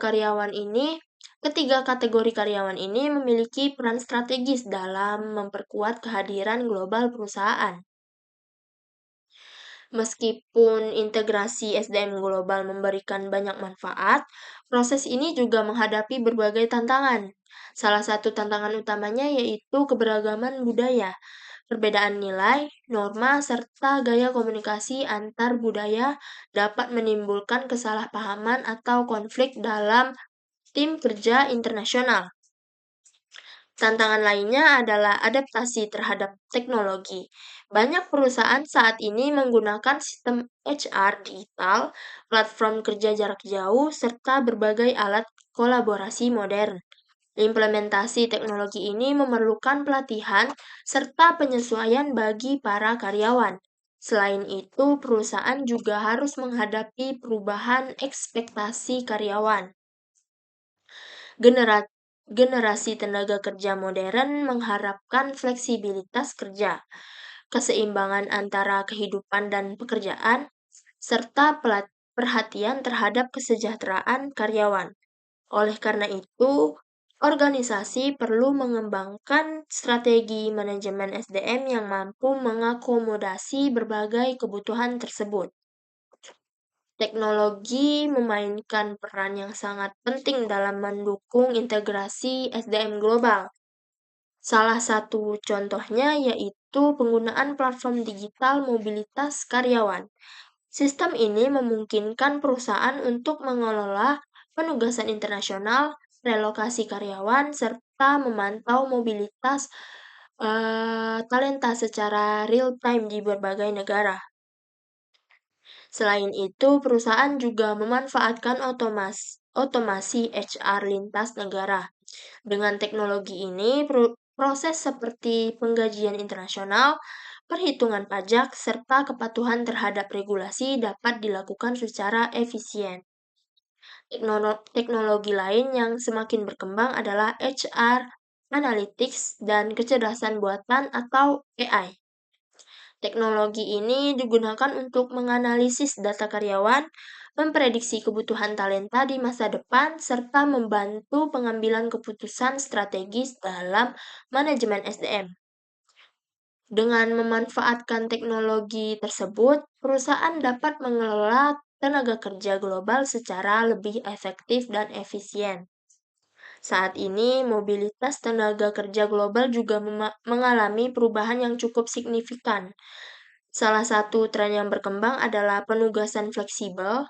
kategori karyawan ini memiliki peran strategis dalam memperkuat kehadiran global perusahaan. Meskipun integrasi SDM global memberikan banyak manfaat, proses ini juga menghadapi berbagai tantangan. Salah satu tantangan utamanya yaitu keberagaman budaya, perbedaan nilai, norma, serta gaya komunikasi antar budaya dapat menimbulkan kesalahpahaman atau konflik dalam tim kerja internasional. Tantangan lainnya adalah adaptasi terhadap teknologi. Banyak perusahaan saat ini menggunakan sistem HR digital, platform kerja jarak jauh, serta berbagai alat kolaborasi modern. Implementasi teknologi ini memerlukan pelatihan serta penyesuaian bagi para karyawan. Selain itu, perusahaan juga harus menghadapi perubahan ekspektasi karyawan. Generasi tenaga kerja modern mengharapkan fleksibilitas kerja, keseimbangan antara kehidupan dan pekerjaan, serta perhatian terhadap kesejahteraan karyawan. Oleh karena itu, organisasi perlu mengembangkan strategi manajemen SDM yang mampu mengakomodasi berbagai kebutuhan tersebut. Teknologi memainkan peran yang sangat penting dalam mendukung integrasi SDM global. Salah satu contohnya yaitu penggunaan platform digital mobilitas karyawan. Sistem ini memungkinkan perusahaan untuk mengelola penugasan internasional, relokasi karyawan, serta memantau mobilitas talenta secara real time di berbagai negara. Selain itu, perusahaan juga memanfaatkan otomasi HR lintas negara. Dengan teknologi ini, proses seperti penggajian internasional, perhitungan pajak, serta kepatuhan terhadap regulasi dapat dilakukan secara efisien. Teknologi lain yang semakin berkembang adalah HR, analytics, dan kecerdasan buatan atau AI. Teknologi ini digunakan untuk menganalisis data karyawan, memprediksi kebutuhan talenta di masa depan, serta membantu pengambilan keputusan strategis dalam manajemen SDM. Dengan memanfaatkan teknologi tersebut, perusahaan dapat mengelola tenaga kerja global secara lebih efektif dan efisien. Saat ini, mobilitas tenaga kerja global juga mengalami perubahan yang cukup signifikan. Salah satu tren yang berkembang adalah penugasan fleksibel.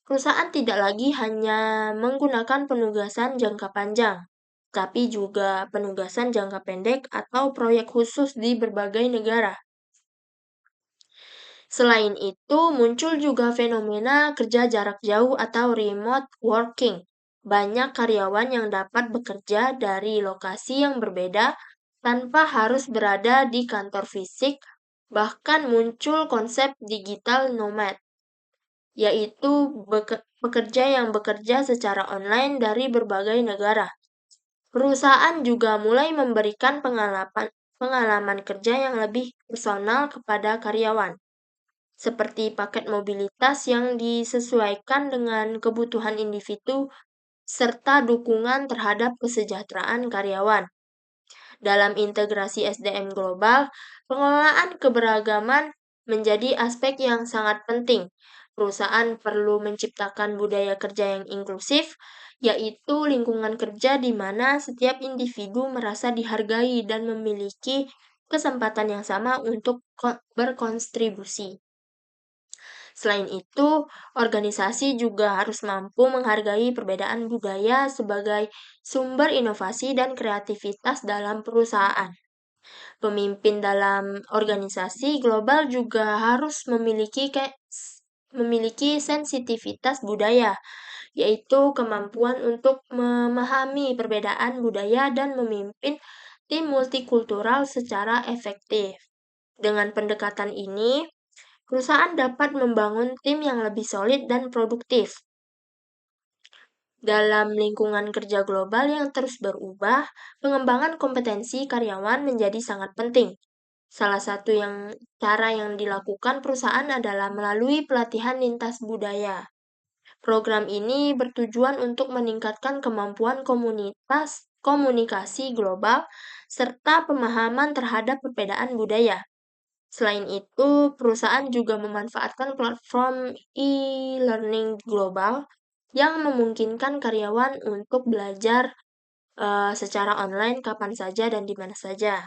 Perusahaan tidak lagi hanya menggunakan penugasan jangka panjang, tapi juga penugasan jangka pendek atau proyek khusus di berbagai negara. Selain itu, muncul juga fenomena kerja jarak jauh atau remote working. Banyak karyawan yang dapat bekerja dari lokasi yang berbeda tanpa harus berada di kantor fisik. Bahkan muncul konsep digital nomad, yaitu pekerja yang bekerja secara online dari berbagai negara. Perusahaan juga mulai memberikan pengalaman kerja yang lebih personal kepada karyawan, seperti paket mobilitas yang disesuaikan dengan kebutuhan individu serta dukungan terhadap kesejahteraan karyawan. Dalam integrasi SDM global, pengelolaan keberagaman menjadi aspek yang sangat penting. Perusahaan perlu menciptakan budaya kerja yang inklusif, yaitu lingkungan kerja di mana setiap individu merasa dihargai dan memiliki kesempatan yang sama untuk berkontribusi. Selain itu, organisasi juga harus mampu menghargai perbedaan budaya sebagai sumber inovasi dan kreativitas dalam perusahaan. Pemimpin dalam organisasi global juga harus memiliki sensitivitas budaya, yaitu kemampuan untuk memahami perbedaan budaya dan memimpin tim multikultural secara efektif. Dengan pendekatan ini, perusahaan dapat membangun tim yang lebih solid dan produktif. Dalam lingkungan kerja global yang terus berubah, pengembangan kompetensi karyawan menjadi sangat penting. Salah satu cara yang dilakukan perusahaan adalah melalui pelatihan lintas budaya. Program ini bertujuan untuk meningkatkan kemampuan komunikasi global serta pemahaman terhadap perbedaan budaya. Selain itu, perusahaan juga memanfaatkan platform e-learning global yang memungkinkan karyawan untuk belajar secara online kapan saja dan di mana saja.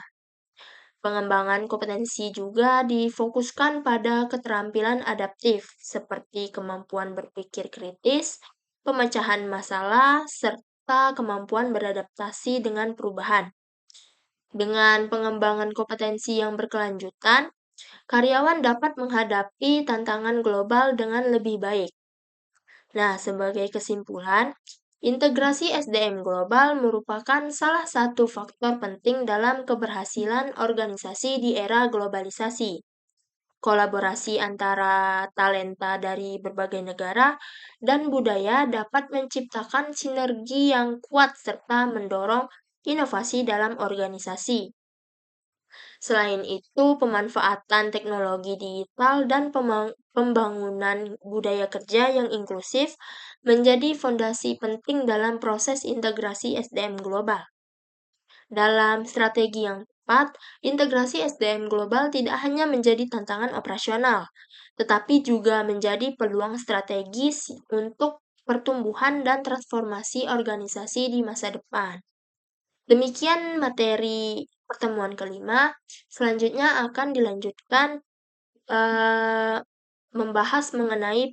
Pengembangan kompetensi juga difokuskan pada keterampilan adaptif, seperti kemampuan berpikir kritis, pemecahan masalah, serta kemampuan beradaptasi dengan perubahan. Dengan pengembangan kompetensi yang berkelanjutan, karyawan dapat menghadapi tantangan global dengan lebih baik. Nah, sebagai kesimpulan, integrasi SDM global merupakan salah satu faktor penting dalam keberhasilan organisasi di era globalisasi. Kolaborasi antara talenta dari berbagai negara dan budaya dapat menciptakan sinergi yang kuat serta mendorong inovasi dalam organisasi. Selain itu, pemanfaatan teknologi digital dan pembangunan budaya kerja yang inklusif menjadi fondasi penting dalam proses integrasi SDM global. Dalam strategi yang tepat, integrasi SDM global tidak hanya menjadi tantangan operasional, tetapi juga menjadi peluang strategis untuk pertumbuhan dan transformasi organisasi di masa depan. Demikian materi pertemuan kelima. Selanjutnya akan dilanjutkan membahas mengenai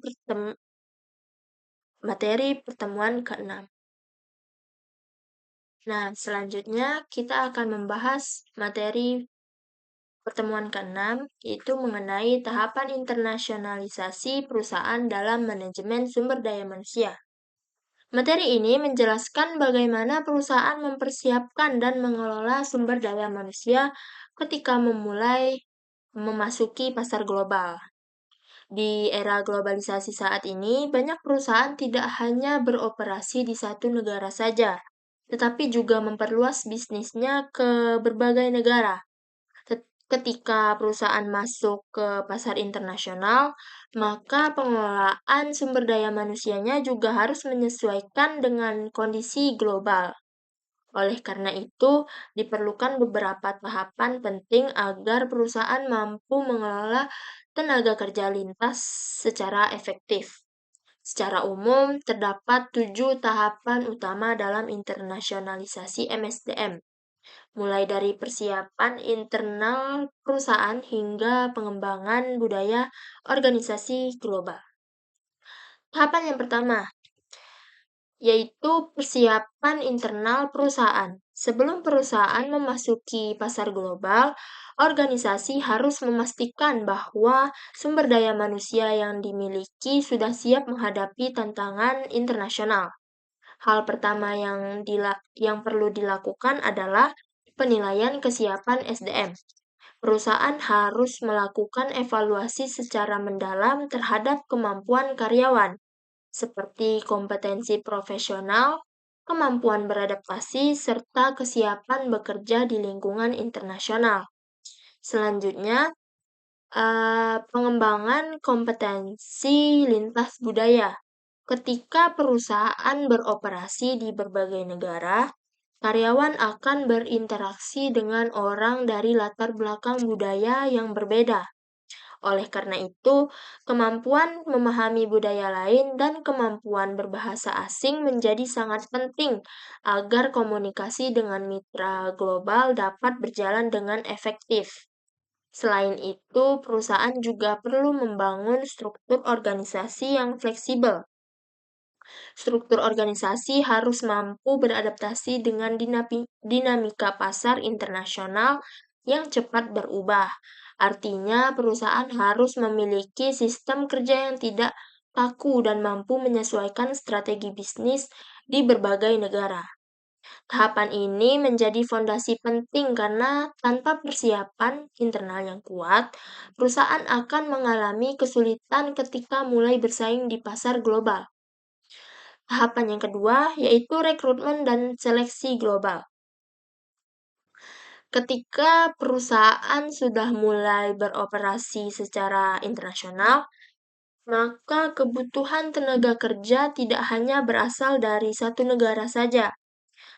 materi pertemuan keenam. Nah, selanjutnya kita akan membahas materi pertemuan keenam, yaitu mengenai tahapan internasionalisasi perusahaan dalam manajemen sumber daya manusia. Materi ini menjelaskan bagaimana perusahaan mempersiapkan dan mengelola sumber daya manusia ketika memasuki pasar global. Di era globalisasi saat ini, banyak perusahaan tidak hanya beroperasi di satu negara saja, tetapi juga memperluas bisnisnya ke berbagai negara. Ketika perusahaan masuk ke pasar internasional, maka pengelolaan sumber daya manusianya juga harus menyesuaikan dengan kondisi global. Oleh karena itu, diperlukan beberapa tahapan penting agar perusahaan mampu mengelola tenaga kerja lintas secara efektif. Secara umum, terdapat 7 tahapan utama dalam internasionalisasi MSDM, mulai dari persiapan internal perusahaan hingga pengembangan budaya organisasi global. Tahapan yang pertama, yaitu persiapan internal perusahaan. Sebelum perusahaan memasuki pasar global, organisasi harus memastikan bahwa sumber daya manusia yang dimiliki sudah siap menghadapi tantangan internasional. Hal pertama yang perlu dilakukan adalah penilaian kesiapan SDM. Perusahaan harus melakukan evaluasi secara mendalam terhadap kemampuan karyawan, seperti kompetensi profesional, kemampuan beradaptasi, serta kesiapan bekerja di lingkungan internasional. Selanjutnya, pengembangan kompetensi lintas budaya. Ketika perusahaan beroperasi di berbagai negara, karyawan akan berinteraksi dengan orang dari latar belakang budaya yang berbeda. Oleh karena itu, kemampuan memahami budaya lain dan kemampuan berbahasa asing menjadi sangat penting agar komunikasi dengan mitra global dapat berjalan dengan efektif. Selain itu, perusahaan juga perlu membangun struktur organisasi yang fleksibel. Struktur organisasi harus mampu beradaptasi dengan dinamika pasar internasional yang cepat berubah. Artinya, perusahaan harus memiliki sistem kerja yang tidak kaku dan mampu menyesuaikan strategi bisnis di berbagai negara. Tahapan ini menjadi fondasi penting karena tanpa persiapan internal yang kuat, perusahaan akan mengalami kesulitan ketika mulai bersaing di pasar global. Tahapan yang kedua yaitu rekrutmen dan seleksi global. Ketika perusahaan sudah mulai beroperasi secara internasional, maka kebutuhan tenaga kerja tidak hanya berasal dari satu negara saja,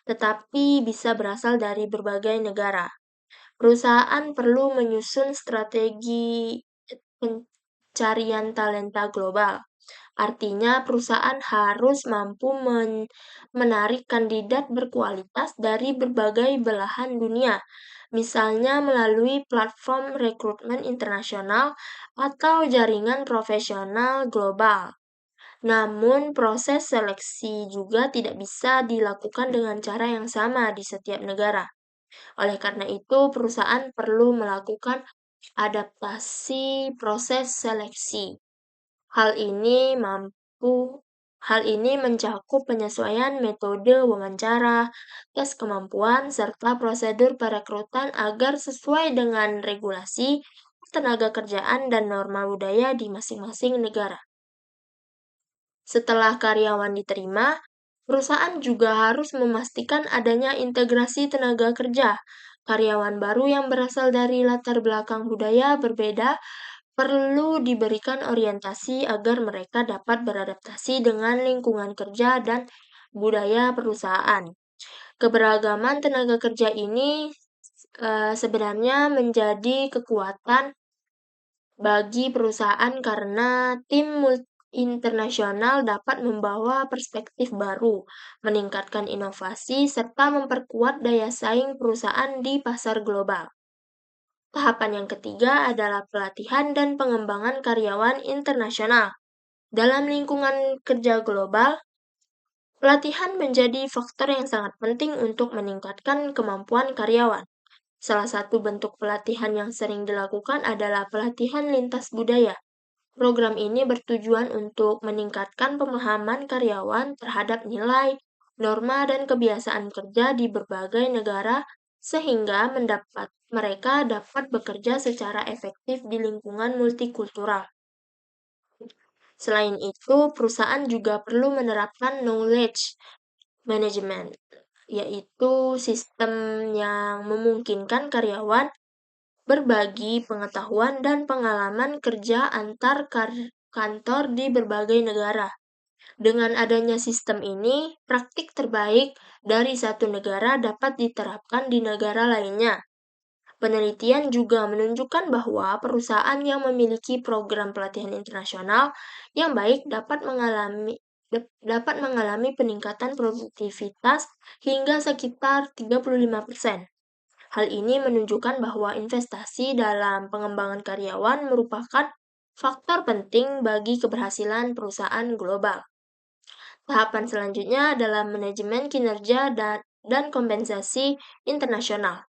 tetapi bisa berasal dari berbagai negara. Perusahaan perlu menyusun strategi pencarian talenta global. Artinya, perusahaan harus mampu menarik kandidat berkualitas dari berbagai belahan dunia, misalnya melalui platform rekrutmen internasional atau jaringan profesional global. Namun, proses seleksi juga tidak bisa dilakukan dengan cara yang sama di setiap negara. Oleh karena itu, perusahaan perlu melakukan adaptasi proses seleksi. Hal ini mencakup penyesuaian metode wawancara, tes kemampuan, serta prosedur perekrutan agar sesuai dengan regulasi tenaga kerjaan dan norma budaya di masing-masing negara. Setelah karyawan diterima, perusahaan juga harus memastikan adanya integrasi tenaga kerja. Karyawan baru yang berasal dari latar belakang budaya berbeda perlu diberikan orientasi agar mereka dapat beradaptasi dengan lingkungan kerja dan budaya perusahaan. Keberagaman tenaga kerja ini sebenarnya menjadi kekuatan bagi perusahaan karena tim internasional dapat membawa perspektif baru, meningkatkan inovasi, serta memperkuat daya saing perusahaan di pasar global. Tahapan yang ketiga adalah pelatihan dan pengembangan karyawan internasional. Dalam lingkungan kerja global, pelatihan menjadi faktor yang sangat penting untuk meningkatkan kemampuan karyawan. Salah satu bentuk pelatihan yang sering dilakukan adalah pelatihan lintas budaya. Program ini bertujuan untuk meningkatkan pemahaman karyawan terhadap nilai, norma, dan kebiasaan kerja di berbagai negara sehingga mereka dapat bekerja secara efektif di lingkungan multikultural. Selain itu, perusahaan juga perlu menerapkan knowledge management, yaitu sistem yang memungkinkan karyawan berbagi pengetahuan dan pengalaman kerja antar kantor di berbagai negara. Dengan adanya sistem ini, praktik terbaik dari satu negara dapat diterapkan di negara lainnya. Penelitian juga menunjukkan bahwa perusahaan yang memiliki program pelatihan internasional yang baik dapat mengalami peningkatan produktivitas hingga sekitar 35%. Hal ini menunjukkan bahwa investasi dalam pengembangan karyawan merupakan faktor penting bagi keberhasilan perusahaan global. Tahapan selanjutnya adalah manajemen kinerja dan kompensasi internasional.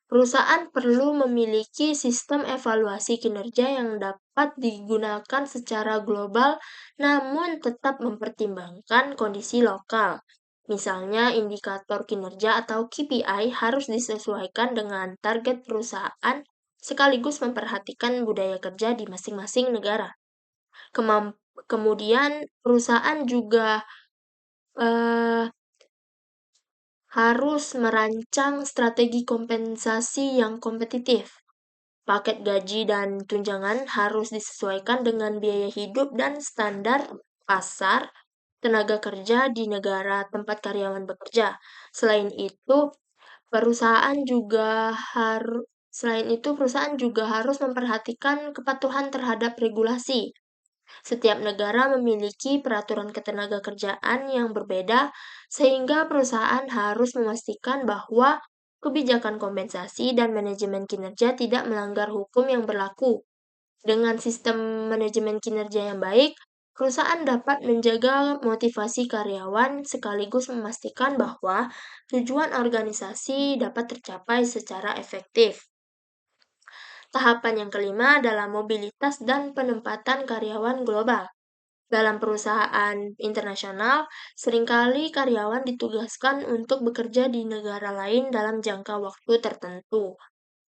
Perusahaan perlu memiliki sistem evaluasi kinerja yang dapat digunakan secara global namun tetap mempertimbangkan kondisi lokal. Misalnya, indikator kinerja atau KPI harus disesuaikan dengan target perusahaan sekaligus memperhatikan budaya kerja di masing-masing negara. Kemudian, perusahaan juga harus merancang strategi kompensasi yang kompetitif. Paket gaji dan tunjangan harus disesuaikan dengan biaya hidup dan standar pasar tenaga kerja di negara tempat karyawan bekerja. Selain itu, perusahaan juga harus memperhatikan kepatuhan terhadap regulasi. Setiap negara memiliki peraturan ketenagakerjaan yang berbeda, sehingga perusahaan harus memastikan bahwa kebijakan kompensasi dan manajemen kinerja tidak melanggar hukum yang berlaku. Dengan sistem manajemen kinerja yang baik, Perusahaan dapat menjaga motivasi karyawan sekaligus memastikan bahwa tujuan organisasi dapat tercapai secara efektif. Tahapan yang kelima adalah mobilitas dan penempatan karyawan global. Dalam perusahaan internasional, seringkali karyawan ditugaskan untuk bekerja di negara lain dalam jangka waktu tertentu.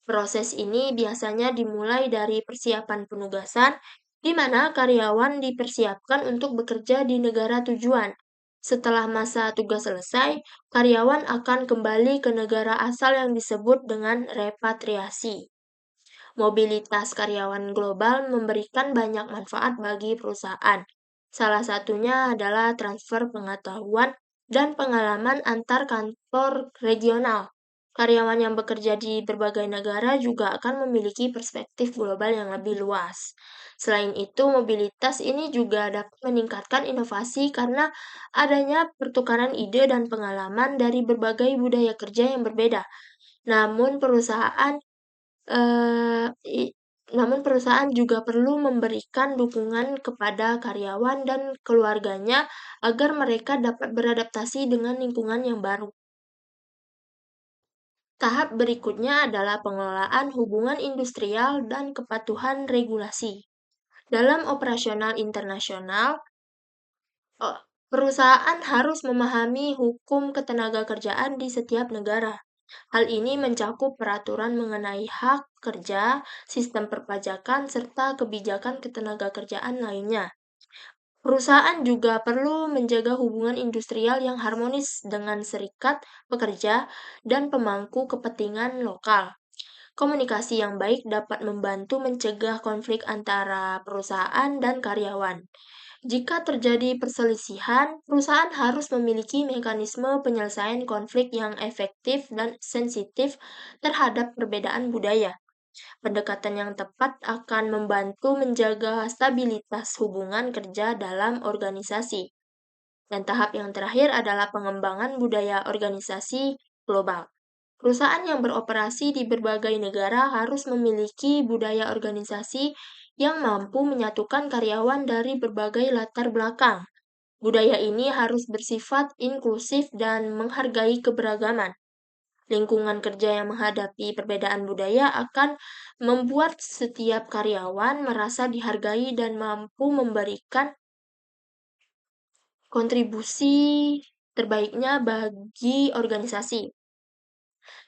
Proses ini biasanya dimulai dari persiapan penugasan, di mana karyawan dipersiapkan untuk bekerja di negara tujuan. Setelah masa tugas selesai, karyawan akan kembali ke negara asal yang disebut dengan repatriasi. Mobilitas karyawan global memberikan banyak manfaat bagi perusahaan. Salah satunya adalah transfer pengetahuan dan pengalaman antar kantor regional. Karyawan yang bekerja di berbagai negara juga akan memiliki perspektif global yang lebih luas. Selain itu, mobilitas ini juga dapat meningkatkan inovasi karena adanya pertukaran ide dan pengalaman dari berbagai budaya kerja yang berbeda. Namun perusahaan Eee, i namun perusahaan juga perlu memberikan dukungan kepada karyawan dan keluarganya agar mereka dapat beradaptasi dengan lingkungan yang baru. Tahap berikutnya adalah pengelolaan hubungan industrial dan kepatuhan regulasi. Dalam operasional internasional, perusahaan harus memahami hukum ketenagakerjaan di setiap negara. Hal ini mencakup peraturan mengenai hak kerja, sistem perpajakan, serta kebijakan ketenagakerjaan lainnya. Perusahaan juga perlu menjaga hubungan industrial yang harmonis dengan serikat pekerja dan pemangku kepentingan lokal. Komunikasi yang baik dapat membantu mencegah konflik antara perusahaan dan karyawan. Jika terjadi perselisihan, perusahaan harus memiliki mekanisme penyelesaian konflik yang efektif dan sensitif terhadap perbedaan budaya. Pendekatan yang tepat akan membantu menjaga stabilitas hubungan kerja dalam organisasi. Dan tahap yang terakhir adalah pengembangan budaya organisasi global. Perusahaan yang beroperasi di berbagai negara harus memiliki budaya organisasi yang mampu menyatukan karyawan dari berbagai latar belakang. Budaya ini harus bersifat inklusif dan menghargai keberagaman. Lingkungan kerja yang menghadapi perbedaan budaya akan membuat setiap karyawan merasa dihargai dan mampu memberikan kontribusi terbaiknya bagi organisasi.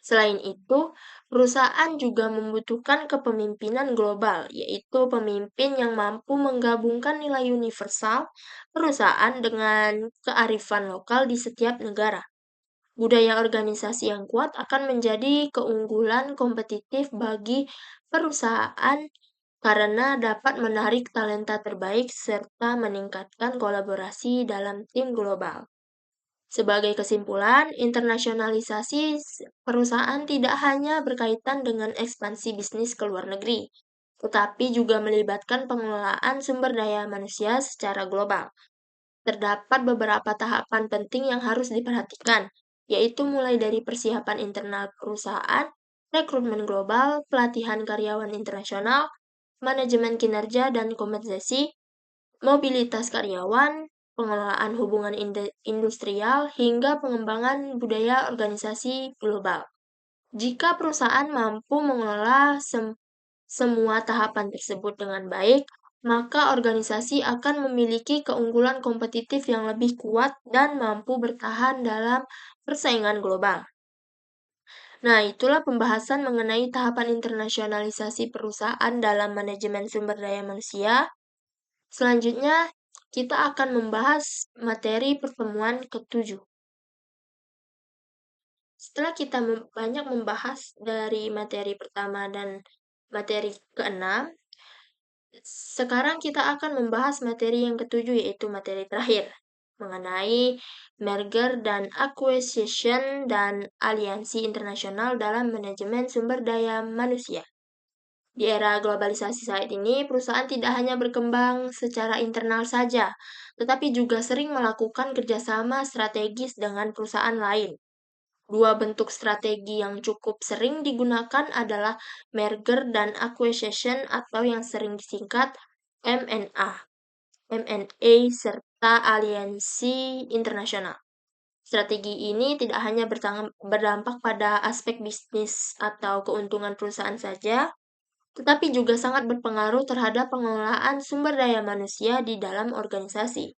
Selain itu, perusahaan juga membutuhkan kepemimpinan global, yaitu pemimpin yang mampu menggabungkan nilai universal perusahaan dengan kearifan lokal di setiap negara. Budaya organisasi yang kuat akan menjadi keunggulan kompetitif bagi perusahaan karena dapat menarik talenta terbaik serta meningkatkan kolaborasi dalam tim global. Sebagai kesimpulan, internasionalisasi perusahaan tidak hanya berkaitan dengan ekspansi bisnis ke luar negeri, tetapi juga melibatkan pengelolaan sumber daya manusia secara global. Terdapat beberapa tahapan penting yang harus diperhatikan, yaitu mulai dari persiapan internal perusahaan, rekrutmen global, pelatihan karyawan internasional, manajemen kinerja dan kompensasi, mobilitas karyawan, pengelolaan hubungan industrial, hingga pengembangan budaya organisasi global. Jika perusahaan mampu mengelola semua tahapan tersebut dengan baik, maka organisasi akan memiliki keunggulan kompetitif yang lebih kuat dan mampu bertahan dalam persaingan global. Nah, itulah pembahasan mengenai tahapan internasionalisasi perusahaan dalam manajemen sumber daya manusia. Selanjutnya, kita akan membahas materi pertemuan ke-7. Setelah kita banyak membahas dari materi pertama dan materi ke-6, sekarang kita akan membahas materi yang ke-7, yaitu materi terakhir, mengenai merger dan acquisition dan aliansi internasional dalam manajemen sumber daya manusia. Di era globalisasi saat ini, perusahaan tidak hanya berkembang secara internal saja, tetapi juga sering melakukan kerjasama strategis dengan perusahaan lain. Dua bentuk strategi yang cukup sering digunakan adalah merger dan acquisition atau yang sering disingkat M&A. M&A, serta aliansi internasional. Strategi ini tidak hanya berdampak pada aspek bisnis atau keuntungan perusahaan saja, tetapi juga sangat berpengaruh terhadap pengelolaan sumber daya manusia di dalam organisasi.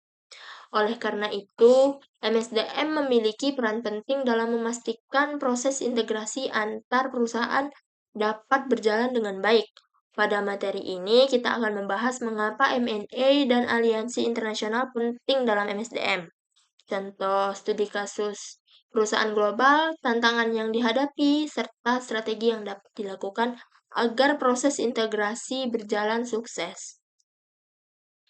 Oleh karena itu, MSDM memiliki peran penting dalam memastikan proses integrasi antar perusahaan dapat berjalan dengan baik. Pada materi ini, kita akan membahas mengapa M&A dan aliansi internasional penting dalam MSDM. Contoh studi kasus perusahaan global, tantangan yang dihadapi, serta strategi yang dapat dilakukan agar proses integrasi berjalan sukses.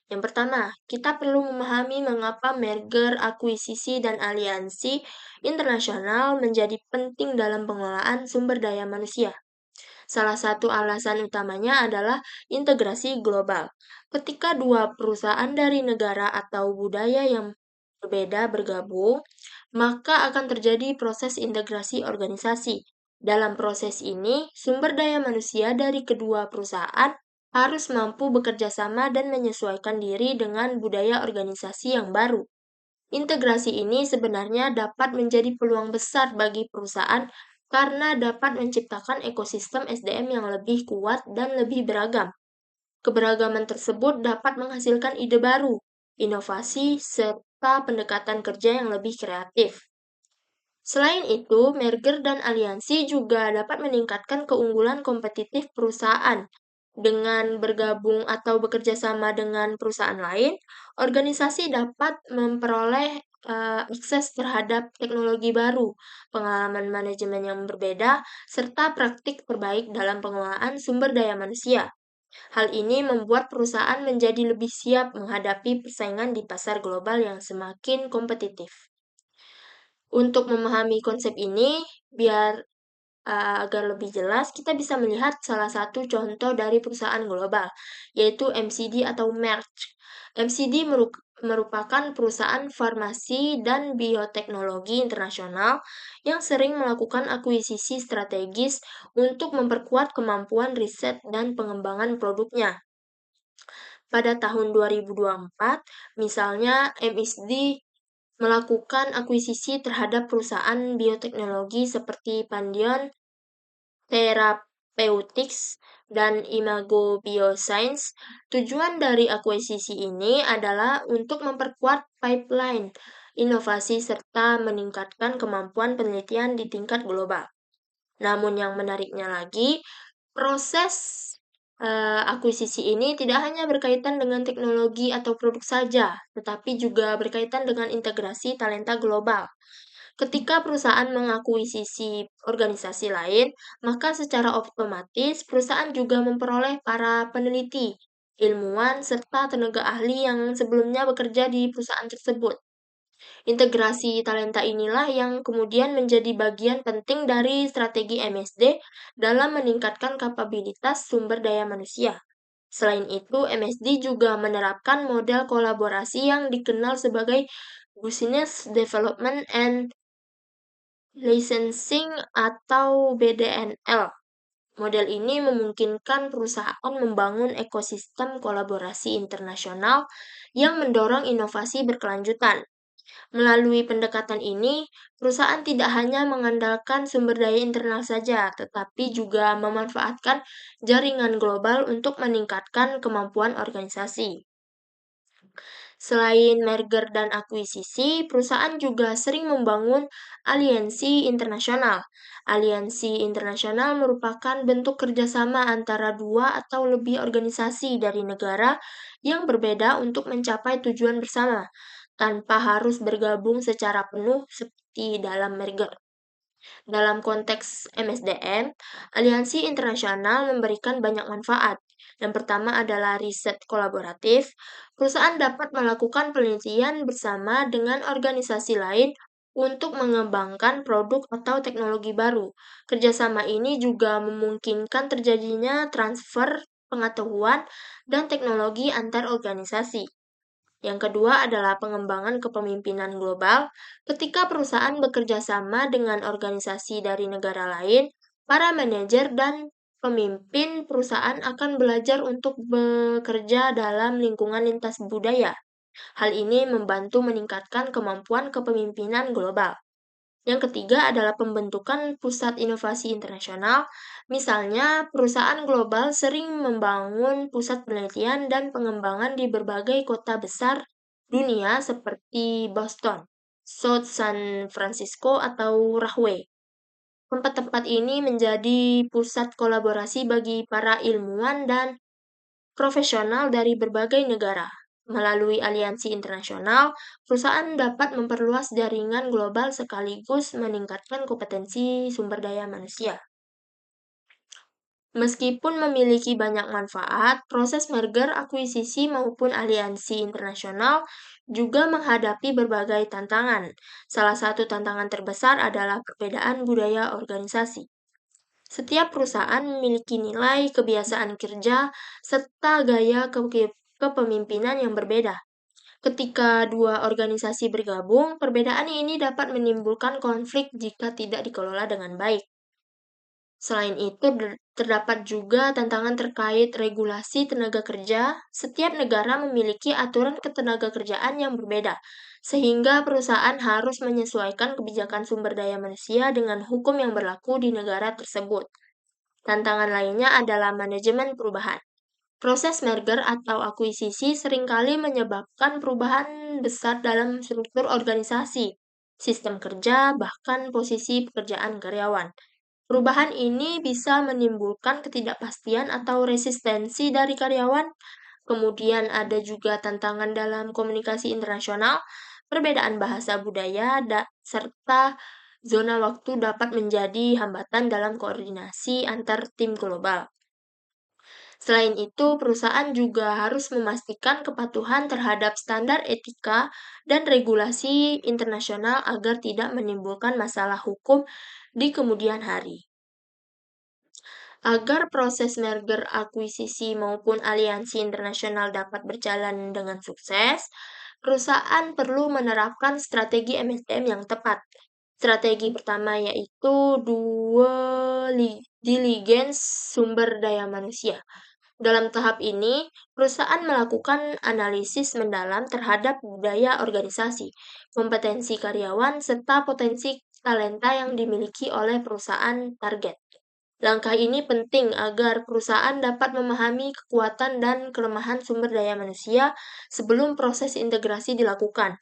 Yang pertama, kita perlu memahami mengapa merger, akuisisi, dan aliansi internasional menjadi penting dalam pengelolaan sumber daya manusia. Salah satu alasan utamanya adalah integrasi global. Ketika dua perusahaan dari negara atau budaya yang berbeda bergabung, maka akan terjadi proses integrasi organisasi. Dalam proses ini, sumber daya manusia dari kedua perusahaan harus mampu bekerja sama dan menyesuaikan diri dengan budaya organisasi yang baru. Integrasi ini sebenarnya dapat menjadi peluang besar bagi perusahaan karena dapat menciptakan ekosistem SDM yang lebih kuat dan lebih beragam. Keberagaman tersebut dapat menghasilkan ide baru, inovasi, serta pendekatan kerja yang lebih kreatif. Selain itu, merger dan aliansi juga dapat meningkatkan keunggulan kompetitif perusahaan. Dengan bergabung atau bekerja sama dengan perusahaan lain, organisasi dapat memperoleh akses terhadap teknologi baru, pengalaman manajemen yang berbeda, serta praktik terbaik dalam pengelolaan sumber daya manusia. Hal ini membuat perusahaan menjadi lebih siap menghadapi persaingan di pasar global yang semakin kompetitif. Untuk memahami konsep ini, agar lebih jelas, kita bisa melihat salah satu contoh dari perusahaan global, yaitu MCD atau Merck. MCD merupakan perusahaan farmasi dan bioteknologi internasional yang sering melakukan akuisisi strategis untuk memperkuat kemampuan riset dan pengembangan produknya. Pada tahun 2024, misalnya MSD melakukan akuisisi terhadap perusahaan bioteknologi seperti Pandion Therapeutics dan Imago Bioscience. Tujuan dari akuisisi ini adalah untuk memperkuat pipeline inovasi serta meningkatkan kemampuan penelitian di tingkat global. Namun yang menariknya lagi, proses akuisisi ini tidak hanya berkaitan dengan teknologi atau produk saja, tetapi juga berkaitan dengan integrasi talenta global. Ketika perusahaan mengakuisisi organisasi lain, maka secara otomatis perusahaan juga memperoleh para peneliti, ilmuwan, serta tenaga ahli yang sebelumnya bekerja di perusahaan tersebut. Integrasi talenta inilah yang kemudian menjadi bagian penting dari strategi MSD dalam meningkatkan kapabilitas sumber daya manusia. Selain itu, MSD juga menerapkan model kolaborasi yang dikenal sebagai Business Development and Licensing atau BDNL. Model ini memungkinkan perusahaan membangun ekosistem kolaborasi internasional yang mendorong inovasi berkelanjutan. Melalui pendekatan ini, perusahaan tidak hanya mengandalkan sumber daya internal saja, tetapi juga memanfaatkan jaringan global untuk meningkatkan kemampuan organisasi. Selain merger dan akuisisi, perusahaan juga sering membangun aliansi internasional. Aliansi internasional merupakan bentuk kerjasama antara dua atau lebih organisasi dari negara yang berbeda untuk mencapai tujuan bersama, tanpa harus bergabung secara penuh seperti dalam merger. Dalam konteks MSDM, aliansi internasional memberikan banyak manfaat. Yang pertama adalah riset kolaboratif. Perusahaan dapat melakukan penelitian bersama dengan organisasi lain untuk mengembangkan produk atau teknologi baru. Kerjasama ini juga memungkinkan terjadinya transfer pengetahuan dan teknologi antar organisasi. Yang kedua adalah pengembangan kepemimpinan global. Ketika perusahaan bekerja sama dengan organisasi dari negara lain, para manajer dan pemimpin perusahaan akan belajar untuk bekerja dalam lingkungan lintas budaya. Hal ini membantu meningkatkan kemampuan kepemimpinan global. Yang ketiga adalah pembentukan pusat inovasi internasional. Misalnya, perusahaan global sering membangun pusat penelitian dan pengembangan di berbagai kota besar dunia seperti Boston, South San Francisco, atau Rahway. Tempat-tempat ini menjadi pusat kolaborasi bagi para ilmuwan dan profesional dari berbagai negara. Melalui aliansi internasional, perusahaan dapat memperluas jaringan global sekaligus meningkatkan kompetensi sumber daya manusia. Meskipun memiliki banyak manfaat, proses merger, akuisisi, maupun aliansi internasional juga menghadapi berbagai tantangan. Salah satu tantangan terbesar adalah perbedaan budaya organisasi. Setiap perusahaan memiliki nilai, kebiasaan kerja, serta gaya kepemimpinan yang berbeda. Ketika dua organisasi bergabung, perbedaan ini dapat menimbulkan konflik jika tidak dikelola dengan baik. Selain itu, terdapat juga tantangan terkait regulasi tenaga kerja. Setiap negara memiliki aturan ketenagakerjaan yang berbeda, sehingga perusahaan harus menyesuaikan kebijakan sumber daya manusia dengan hukum yang berlaku di negara tersebut. Tantangan lainnya adalah manajemen perubahan. Proses merger atau akuisisi seringkali menyebabkan perubahan besar dalam struktur organisasi, sistem kerja, bahkan posisi pekerjaan karyawan. Perubahan ini bisa menimbulkan ketidakpastian atau resistensi dari karyawan. Kemudian ada juga tantangan dalam komunikasi internasional, perbedaan bahasa budaya, serta zona waktu dapat menjadi hambatan dalam koordinasi antar tim global. Selain itu, perusahaan juga harus memastikan kepatuhan terhadap standar etika dan regulasi internasional agar tidak menimbulkan masalah hukum di kemudian hari. Agar proses merger, akuisisi, maupun aliansi internasional dapat berjalan dengan sukses, perusahaan perlu menerapkan strategi MSDM yang tepat. Strategi pertama yaitu due diligence sumber daya manusia. Dalam tahap ini, perusahaan melakukan analisis mendalam terhadap budaya organisasi, kompetensi karyawan, serta potensi talenta yang dimiliki oleh perusahaan target. Langkah ini penting agar perusahaan dapat memahami kekuatan dan kelemahan sumber daya manusia sebelum proses integrasi dilakukan.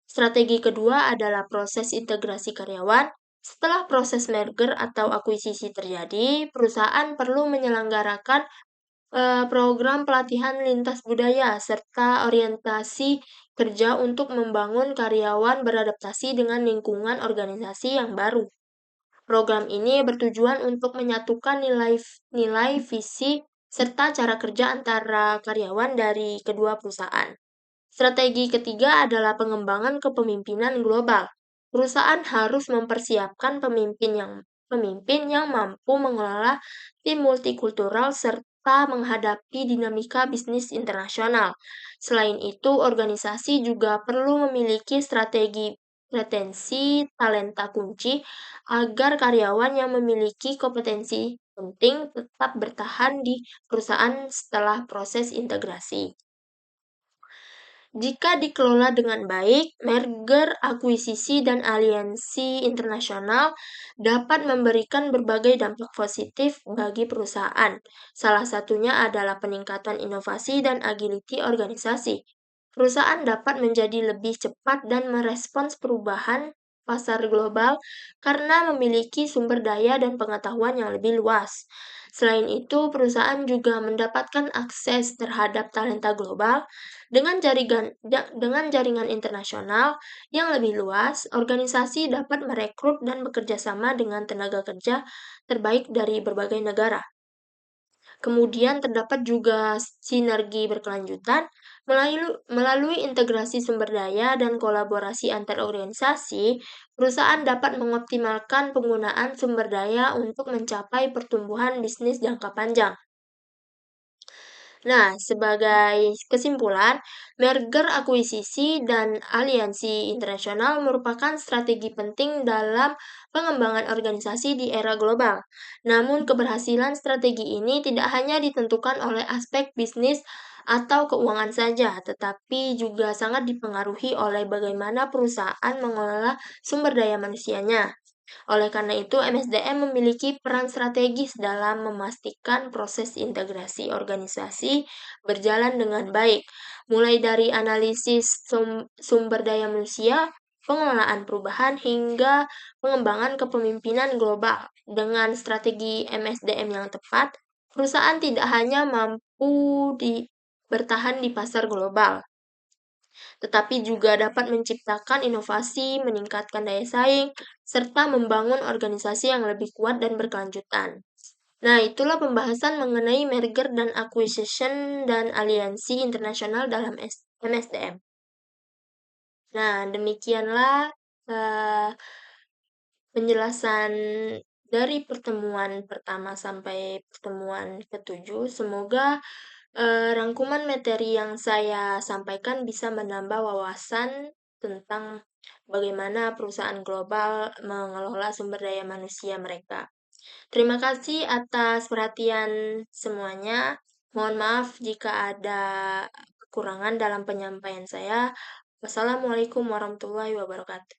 Strategi kedua adalah proses integrasi karyawan. Setelah proses merger atau akuisisi terjadi, perusahaan perlu menyelenggarakan program pelatihan lintas budaya serta orientasi kerja untuk membangun karyawan beradaptasi dengan lingkungan organisasi yang baru. Program ini bertujuan untuk menyatukan nilai, visi, serta cara kerja antara karyawan dari kedua perusahaan. Strategi ketiga adalah pengembangan kepemimpinan global. Perusahaan harus mempersiapkan pemimpin yang mampu mengelola tim multikultural serta menghadapi dinamika bisnis internasional. Selain itu, organisasi juga perlu memiliki strategi retensi talenta kunci agar karyawan yang memiliki kompetensi penting tetap bertahan di perusahaan setelah proses integrasi. Jika dikelola dengan baik, merger, akuisisi, dan aliansi internasional dapat memberikan berbagai dampak positif bagi perusahaan. Salah satunya adalah peningkatan inovasi dan agility organisasi. Perusahaan dapat menjadi lebih cepat dan merespons perubahan pasar global karena memiliki sumber daya dan pengetahuan yang lebih luas. Selain itu, perusahaan juga mendapatkan akses terhadap talenta global dengan jaringan internasional yang lebih luas. Organisasi dapat merekrut dan bekerja sama dengan tenaga kerja terbaik dari berbagai negara. Kemudian terdapat juga sinergi berkelanjutan melalui integrasi sumber daya dan kolaborasi antar organisasi. Perusahaan dapat mengoptimalkan penggunaan sumber daya untuk mencapai pertumbuhan bisnis jangka panjang. Nah, sebagai kesimpulan, merger akuisisi dan aliansi internasional merupakan strategi penting dalam pengembangan organisasi di era global. Namun, keberhasilan strategi ini tidak hanya ditentukan oleh aspek bisnis atau keuangan saja, tetapi juga sangat dipengaruhi oleh bagaimana perusahaan mengelola sumber daya manusianya. Oleh karena itu, MSDM memiliki peran strategis dalam memastikan proses integrasi organisasi berjalan dengan baik, mulai dari analisis sumber daya manusia, pengelolaan perubahan, hingga pengembangan kepemimpinan global. Dengan strategi MSDM yang tepat, perusahaan tidak hanya mampu bertahan di pasar global, tetapi juga dapat menciptakan inovasi, meningkatkan daya saing, serta membangun organisasi yang lebih kuat dan berkelanjutan. Nah, itulah pembahasan mengenai merger dan acquisition dan aliansi internasional dalam MSDM. Nah, demikianlah eh, penjelasan dari pertemuan pertama sampai pertemuan ketujuh. Semoga rangkuman materi yang saya sampaikan bisa menambah wawasan tentang bagaimana perusahaan global mengelola sumber daya manusia mereka. Terima kasih atas perhatian semuanya. Mohon maaf jika ada kekurangan dalam penyampaian saya. Wassalamualaikum warahmatullahi wabarakatuh.